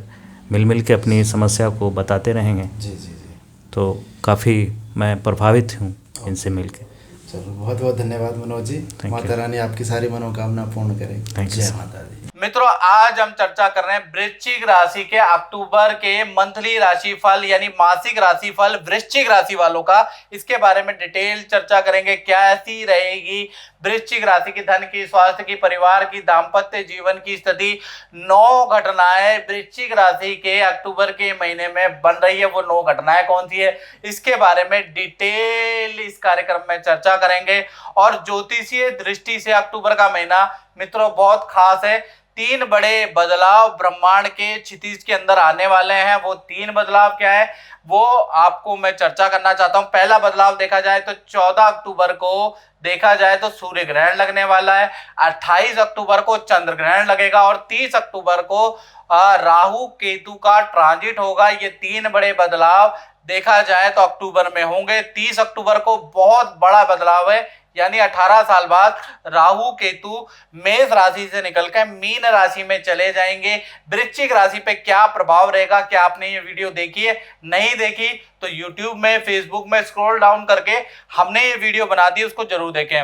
मिल के अपनी समस्या को बताते रहेंगे। जी जी जी। तो काफ़ी मैं प्रभावित हूँ इनसे मिल के। चलो, बहुत बहुत धन्यवाद मनोज जी। माता रानी आपकी सारी मनोकामना पूर्ण करें। Thank you, जय sir. माता दी। मित्रों, आज हम चर्चा कर रहे हैं वृश्चिक राशि के अक्टूबर के मंथली राशिफल यानी मासिक राशिफल वृश्चिक राशि वालों का। इसके बारे में डिटेल चर्चा करेंगे, क्या ऐसी रहेगी वृश्चिक राशि की, धन की, स्वास्थ्य की, परिवार की, दाम्पत्य जीवन की स्थिति। 9 घटनाएं वृश्चिक राशि के अक्टूबर के महीने में बन रही है, वो 9 घटनाएं कौन सी है, इसके बारे में डिटेल इस कार्यक्रम में चर्चा करेंगे। और ज्योतिषीय दृष्टि से अक्टूबर का महीना मित्रों बहुत खास है। 3 बड़े बदलाव ब्रह्मांड के क्षितिज के अंदर आने वाले हैं। वो 3 बदलाव क्या है वो आपको मैं चर्चा करना चाहता हूं। पहला बदलाव देखा जाए तो 14 अक्टूबर को देखा जाए तो सूर्य ग्रहण लगने वाला है, 28 अक्टूबर को चंद्र ग्रहण लगेगा, और 30 अक्टूबर को राहु केतु का ट्रांजिट होगा। ये 3 बड़े बदलाव देखा जाए तो अक्टूबर में होंगे। 30 अक्टूबर को बहुत बड़ा बदलाव है, यानी 18 साल बाद राहु केतु मेष राशि से निकलकर मीन राशि में चले जाएंगे। वृश्चिक राशि पे क्या प्रभाव रहेगा, क्या आपने ये वीडियो देखी है, नहीं देखी तो YouTube में, Facebook में स्क्रॉल डाउन करके हमने ये वीडियो बना दी, उसको जरूर देखें।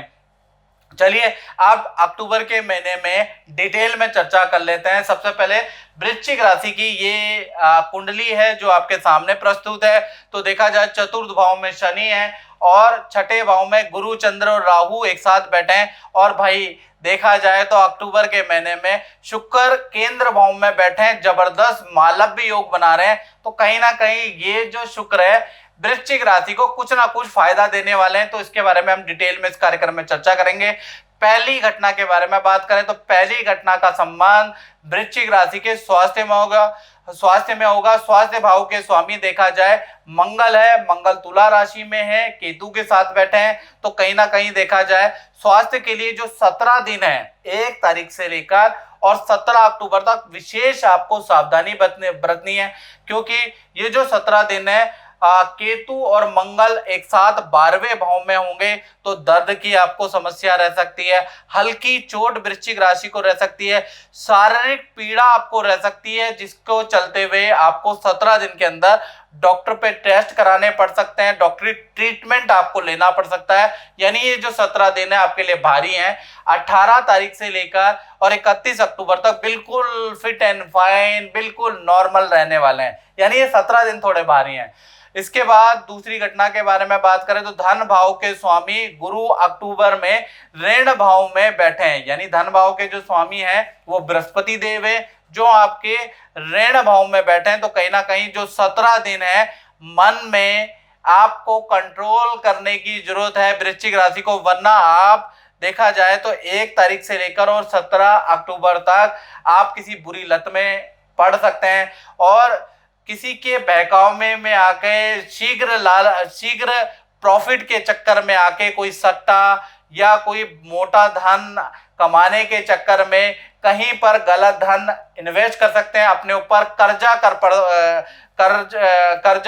चलिए आप अक्टूबर के महीने में डिटेल में चर्चा कर लेते हैं। सबसे पहले वृश्चिक राशि की ये कुंडली है जो आपके सामने प्रस्तुत है। तो देखा जाए चतुर्थ भाव में शनि है और छठे भाव में गुरु, चंद्र और राहु एक साथ बैठे हैं। और भाई देखा जाए तो अक्टूबर के महीने में शुक्र केंद्र भाव में बैठे हैं, जबरदस्त मालव्य योग बना रहे हैं। तो कहीं ना कहीं ये जो शुक्र है वृश्चिक राशि को कुछ ना कुछ फायदा देने वाले हैं। तो इसके बारे में हम डिटेल में इस कार्यक्रम में चर्चा करेंगे। पहली घटना के बारे में बात करें तो पहली घटना का संबंध वृश्चिक राशि के स्वास्थ्य में होगा। स्वास्थ्य भाव के स्वामी देखा जाए मंगल है, मंगल तुला राशि में है, केतु के साथ बैठे हैं। तो कहीं ना कहीं देखा जाए स्वास्थ्य के लिए जो 17 दिन है 1 तारीख से लेकर और 17 अक्टूबर तक विशेष आपको सावधानी बरतनी है, क्योंकि ये जो 17 दिन है केतु और मंगल एक साथ 12वें भाव में होंगे। तो दर्द की आपको समस्या रह सकती है, हल्की चोट वृश्चिक राशि को रह सकती है, शारीरिक पीड़ा आपको रह सकती है, जिसको चलते हुए आपको 17 दिन के अंदर डॉक्टर पे टेस्ट कराने पड़ सकते हैं, डॉक्टरी ट्रीटमेंट आपको लेना पड़ सकता है। यानी ये जो 17 दिन है आपके लिए भारी हैं। 18 तारीख से लेकर और 31 अक्टूबर तक बिल्कुल फिट एंड फाइन, बिल्कुल नॉर्मल रहने वाले हैं। यानी ये 17 दिन थोड़े भारी हैं। इसके बाद दूसरी घटना के बारे में बात करें तो धन भाव के स्वामी गुरु अक्टूबर में ऋण भाव में बैठे हैं। यानी धन भाव के जो स्वामी हैं वो बृहस्पति देव है जो आपके ऋण भाव में बैठे हैं। तो कहीं ना कहीं जो 17 दिन है मन में आपको कंट्रोल करने की जरूरत है वृश्चिक राशि को, वरना आप देखा जाए तो 1 तारीख से लेकर और 17 अक्टूबर तक आप किसी बुरी लत में पड़ सकते हैं और किसी के बहकाव में आके शीघ्र प्रॉफिट के चक्कर में आके कोई सट्टा या कोई मोटा धन कमाने के चक्कर में कहीं पर गलत धन इन्वेस्ट कर सकते हैं। अपने ऊपर कर्जा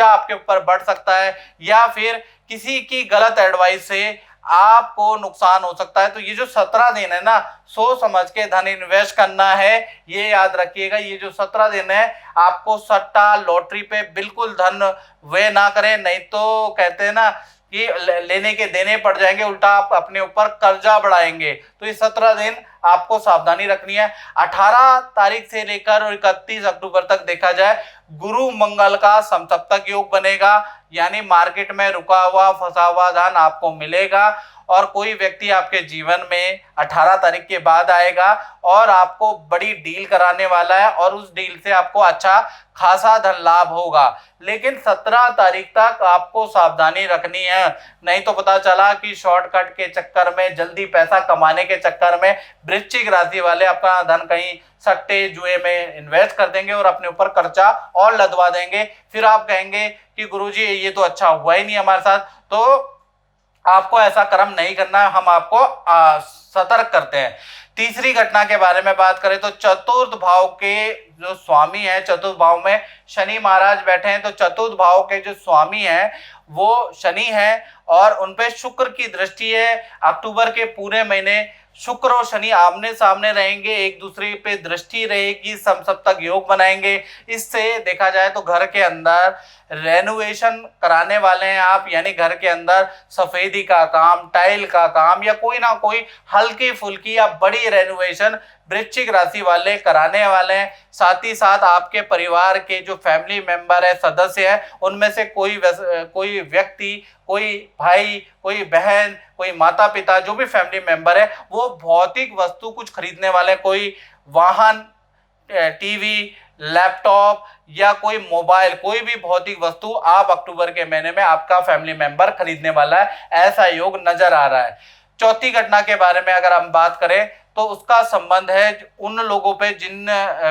आपके ऊपर बढ़ सकता है या फिर किसी की गलत एडवाइस से आपको नुकसान हो सकता है। तो ये जो 17 दिन है ना, सोच समझ के धन इन्वेस्ट करना है, ये याद रखिएगा। ये जो 17 दिन है आपको सट्टा लॉटरी पे बिल्कुल धन वे ना करें, नहीं तो कहते हैं ना कि लेने के देने पड़ जाएंगे, उल्टा आप अपने ऊपर कर्जा बढ़ाएंगे। तो ये 17 दिन आपको सावधानी रखनी है। 18 तारीख से लेकर और 31 अक्टूबर तक देखा जाए गुरु मंगल का समसप्तक योग बनेगा। यानी मार्केट में रुका हुआ फंसा हुआ धन आपको मिलेगा और कोई व्यक्ति आपके जीवन में 18 तारीख के बाद आएगा और आपको बड़ी डील कराने वाला है और उस डील से आपको अच्छा खासा धन लाभ होगा। लेकिन 17 तारीख तक आपको सावधानी रखनी है, नहीं तो पता चला कि शॉर्टकट के चक्कर में, जल्दी पैसा कमाने के चक्कर में वृश्चिक राशि वाले अपना धन कहीं सट्टे जुए में इन्वेस्ट कर देंगे और अपने ऊपर कर्जा और लदवा देंगे। फिर आप कहेंगे कि गुरुजी ये तो अच्छा हुआ ही नहीं हमारे साथ। तो आपको ऐसा कर्म नहीं करना है, हम आपको सतर्क करते हैं। तीसरी घटना के बारे में बात करें तो चतुर्थ भाव के जो स्वामी है, चतुर्थ भाव में शनि महाराज बैठे हैं। तो चतुर्थ भाव के जो स्वामी हैं वो शनि हैं और उन पे शुक्र की दृष्टि है। अक्टूबर के पूरे महीने शुक्र और शनि आमने सामने रहेंगे, एक दूसरे पे दृष्टि रहेगी, समसप्तक योग बनाएंगे। इससे देखा जाए तो घर के अंदर रेनोवेशन कराने वाले हैं आप, यानी घर के अंदर सफेदी का काम, टाइल का काम या कोई ना कोई हल्की फुल्की या बड़ी रेनोवेशन वृश्चिक राशि वाले कराने वाले हैं। साथ ही साथ आपके परिवार के जो फैमिली मेंबर है, सदस्य है, उनमें से कोई व्यक्ति, कोई भाई, कोई बहन, कोई माता पिता, जो भी फैमिली मेंबर है वो भौतिक वस्तु कुछ खरीदने वाले, कोई वाहन, टीवी, लैपटॉप या कोई मोबाइल, कोई भी भौतिक वस्तु आप अक्टूबर के महीने में आपका फैमिली मेंबर खरीदने वाला है, ऐसा योग नजर आ रहा है। चौथी घटना के बारे में अगर हम बात करें तो उसका संबंध है उन लोगों पे जिन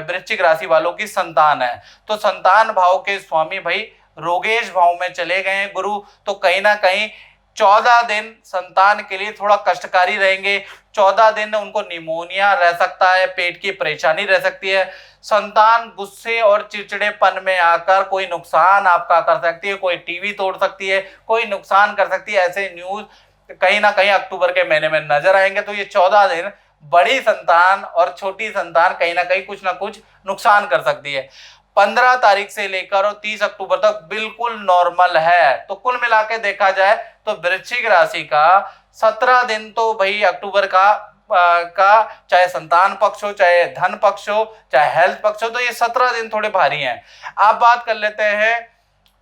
वृश्चिक राशि वालों की संतान है। तो संतान भाव के स्वामी भाई रोगेश भाव में चले गए हैं गुरु। तो कहीं ना कहीं 14 दिन संतान के लिए थोड़ा कष्टकारी रहेंगे। 14 दिन उनको निमोनिया रह सकता है, पेट की परेशानी रह सकती है। संतान गुस्से और चिड़चिड़ेपन में आकर कोई नुकसान आपका कर सकती है, कोई टीवी तोड़ सकती है, कोई नुकसान कर सकती है। ऐसे न्यूज कहीं ना कहीं अक्टूबर के महीने में नजर आएंगे। तो ये 14 दिन बड़ी संतान और छोटी संतान कहीं ना कहीं कुछ ना कुछ नुकसान कर सकती है। 15 तारीख से लेकर और 30 अक्टूबर तक बिल्कुल नॉर्मल है। तो कुल मिला के देखा जाए तो वृश्चिक राशि का 17 दिन तो भाई अक्टूबर का चाहे संतान पक्ष हो, चाहे धन पक्ष हो, चाहे हेल्थ पक्ष हो, तो ये 17 दिन थोड़े भारी हैं। आप बात कर लेते हैं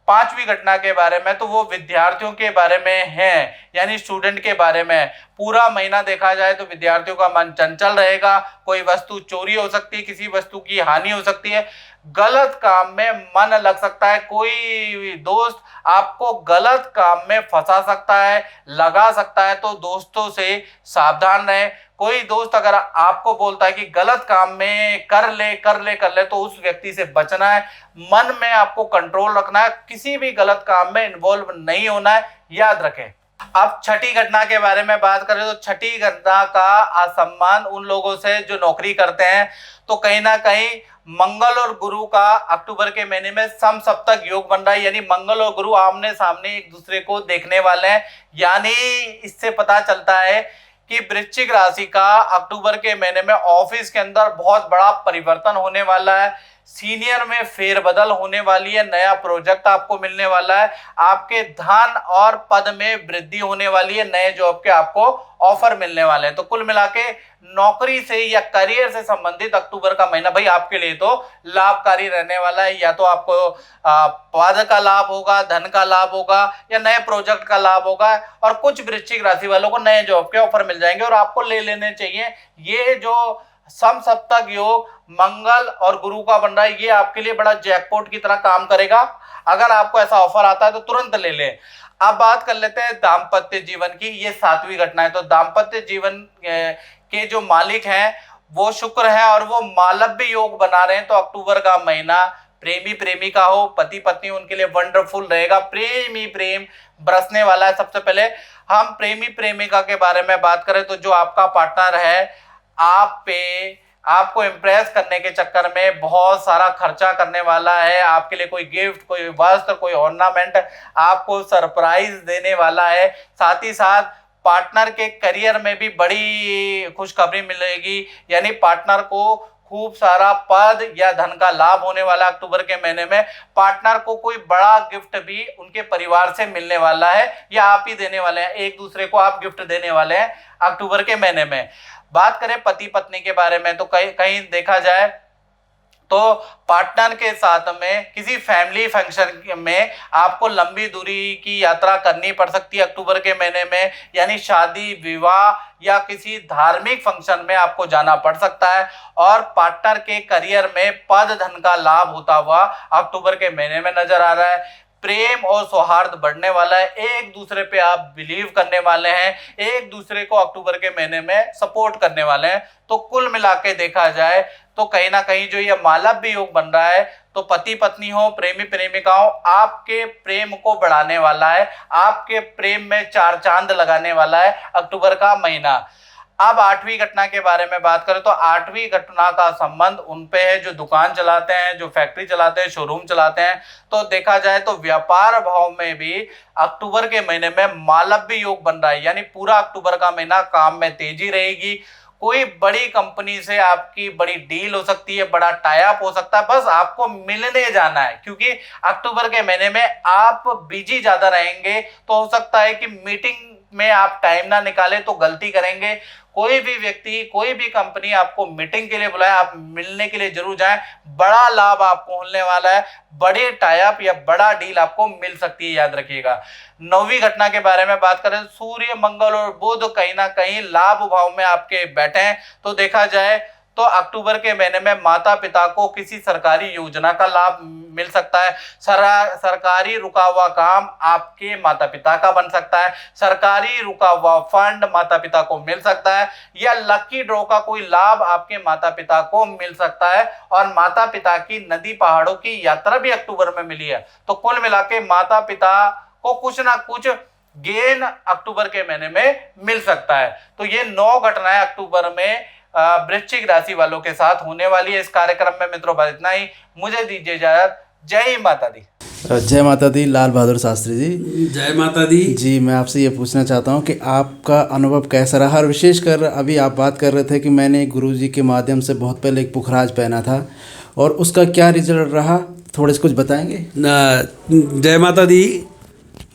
5वीं घटना के बारे में, तो वो विद्यार्थियों के बारे में है, यानी स्टूडेंट के बारे में। पूरा महीना देखा जाए तो विद्यार्थियों का मन चंचल रहेगा, कोई वस्तु चोरी हो सकती है, किसी वस्तु की हानि हो सकती है, गलत काम में मन लग सकता है, कोई दोस्त आपको गलत काम में फंसा सकता है, लगा सकता है, तो दोस्तों से सावधान रहें। कोई दोस्त अगर आपको बोलता है कि गलत काम में कर ले, तो उस व्यक्ति से बचना है। मन में आपको कंट्रोल रखना है, किसी भी गलत काम में इन्वॉल्व नहीं होना है, याद रखें। अब छठी घटना के बारे में बात करें तो छठी घटना का असम्मान उन लोगों से जो नौकरी करते हैं। तो कहीं ना कहीं मंगल और गुरु का अक्टूबर के महीने में समसप्तक योग बन रहा है, यानी मंगल और गुरु आमने सामने एक दूसरे को देखने वाले हैं। यानी इससे पता चलता है कि वृश्चिक राशि का अक्टूबर के महीने में ऑफिस के अंदर बहुत बड़ा परिवर्तन होने वाला है, सीनियर में फेरबदल होने वाली है, नया प्रोजेक्ट आपको मिलने वाला है, आपके धन और पद में वृद्धि होने वाली है, नए जॉब के आपको ऑफर मिलने वाले हैं। तो कुल मिला के नौकरी से या करियर से संबंधित अक्टूबर का महीना भाई आपके लिए तो लाभकारी रहने वाला है। या तो आपको पद का लाभ होगा, धन का लाभ होगा, या नए प्रोजेक्ट का लाभ होगा, और कुछ वृश्चिक राशि वालों को नए जॉब के ऑफर मिल जाएंगे और आपको ले लेने चाहिए। ये जो समसप्तक योग मंगल और गुरु का बन रहा है, ये आपके लिए बड़ा जैकपॉट की तरह काम करेगा। अगर आपको ऐसा ऑफर आता है तो तुरंत ले लें। अब बात कर लेते हैं दाम्पत्य जीवन की, ये 7वीं घटना है। तो दाम्पत्य जीवन के जो मालिक हैं वो शुक्र है और वो मालव्य योग बना रहे हैं। तो अक्टूबर का महीना प्रेमी प्रेमिका हो, पति पत्नी, उनके लिए वंडरफुल रहेगा। प्रेम ही प्रेम बरसने वाला है। सबसे पहले हम प्रेमी प्रेमिका के बारे में बात करें तो जो आपका पार्टनर है आपको इम्प्रेस करने के चक्कर में बहुत सारा खर्चा करने वाला है। आपके लिए कोई गिफ्ट, कोई वस्त्र, कोई ऑर्नामेंट आपको सरप्राइज देने वाला है। साथ ही साथ पार्टनर के करियर में भी बड़ी खुशखबरी मिलेगी, यानी पार्टनर को खूब सारा पद या धन का लाभ होने वाला। अक्टूबर के महीने में पार्टनर को कोई बड़ा गिफ्ट भी उनके परिवार से मिलने वाला है, या आप ही देने वाले हैं, एक दूसरे को आप गिफ्ट देने वाले हैं अक्टूबर के महीने में। बात करें पति पत्नी के बारे में तो कहीं देखा जाए तो पार्टनर के साथ में किसी फैमिली फंक्शन में आपको लंबी दूरी की यात्रा करनी पड़ सकती है अक्टूबर के महीने में, यानी शादी विवाह या किसी धार्मिक फंक्शन में आपको जाना पड़ सकता है। और पार्टनर के करियर में पद धन का लाभ होता हुआ अक्टूबर के महीने में नजर आ रहा है। प्रेम और सौहार्द बढ़ने वाला है, एक दूसरे पे आप बिलीव करने वाले हैं, एक दूसरे को अक्टूबर के महीने में सपोर्ट करने वाले हैं। तो कुल मिला के देखा जाए तो कहीं ना कहीं जो ये मालव्य योग बन रहा है तो पति पत्नी हो, प्रेमी प्रेमिका हो, आपके प्रेम को बढ़ाने वाला है, आपके प्रेम में 4 चांद लगाने वाला है अक्टूबर का महीना। अब 8वीं घटना के बारे में बात करें तो 8वीं घटना का संबंध उन पे है जो दुकान चलाते हैं, जो फैक्ट्री चलाते हैं, शोरूम चलाते हैं। तो देखा जाए तो व्यापार भाव में भी अक्टूबर के महीने में मालव्य योग बन रहा है, यानी पूरा अक्टूबर का महीना काम में तेजी रहेगी। कोई बड़ी कंपनी से आपकी बड़ी डील हो सकती है, बड़ा टाई अप हो सकता है, बस आपको मिलने जाना है, क्योंकि अक्टूबर के महीने में आप बिजी ज्यादा रहेंगे। तो हो सकता है कि मीटिंग में आप टाइम ना निकाले तो गलती करेंगे। कोई भी व्यक्ति, कोई भी कंपनी आपको मीटिंग के लिए बुलाए, आप मिलने के लिए जरूर जाएं। बड़ा लाभ आपको मिलने वाला है, बड़े टाई अप या बड़ा डील आपको मिल सकती है, याद रखिएगा। 9वीं घटना के बारे में बात करें, सूर्य मंगल और बुध कहीं ना कहीं लाभ भाव में आपके बैठे हैं। तो देखा जाए तो अक्टूबर के महीने में माता पिता को किसी सरकारी योजना का लाभ मिल सकता है। सरकारी रुका हुआ काम आपके माता पिता का बन सकता है, सरकारी रुका हुआ फंड माता पिता को मिल सकता है, या लकी ड्रॉ का कोई लाभ आपके माता पिता को मिल सकता है। और माता पिता की नदी पहाड़ों की यात्रा भी अक्टूबर में मिली है। तो कुल मिला के माता पिता को कुछ ना कुछ गेन अक्टूबर के महीने में मिल सकता है। तो ये 9 घटनाएं अक्टूबर में वृश्चिक राशि वालों के साथ होने वाली है। इस कार्यक्रम में मित्रों बस इतना ही, मुझे दीजिए इजाजत। जय माता दी। जय माता दी। लाल बहादुर शास्त्री जी, जय माता दी। जी मैं आपसे ये पूछना चाहता हूँ कि आपका अनुभव कैसा रहा, और विशेषकर अभी आप बात कर रहे थे कि मैंने गुरुजी के माध्यम से बहुत पहले एक पुखराज पहना था, और उसका क्या रिजल्ट रहा, थोड़े से कुछ बताएंगे? जय माता दी।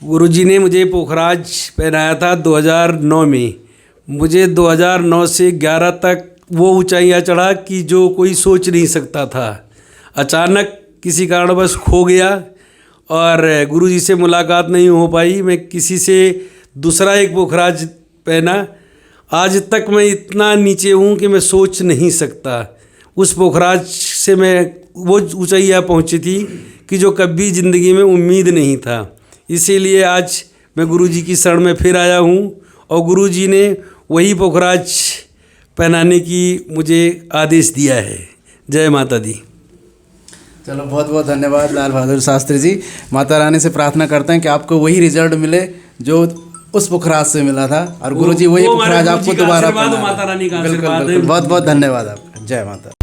गुरुजी ने मुझे पोखराज पहनाया था 2009 में। मुझे 2009 से 11 तक वो ऊंचाइयाँ चढ़ा कि जो कोई सोच नहीं सकता था। अचानक किसी कारणवश खो गया और गुरुजी से मुलाकात नहीं हो पाई। मैं किसी से दूसरा एक पोखराज पहना। आज तक मैं इतना नीचे हूँ कि मैं सोच नहीं सकता। उस पोखराज से मैं वो ऊंचाइयाँ पहुँची थी कि जो कभी ज़िंदगी में उम्मीद नहीं था। इसीलिए आज मैं गुरुजी की शरण में फिर आया हूँ और गुरुजी ने वही पोखराज पहनाने की मुझे आदेश दिया है। जय माता दी। चलो बहुत बहुत धन्यवाद लाल बहादुर शास्त्री जी। माता रानी से प्रार्थना करते हैं कि आपको वही रिजल्ट मिले जो उस पोखराज से मिला था और गुरुजी वही वो हमारे पोखराज गुरुजी आपको का दोबारा आशीर्वाद, पहना माता रानी का बिल्कुल आशीर्वाद है। बिल्कुल। बहुत बहुत धन्यवाद आपका। जय माता।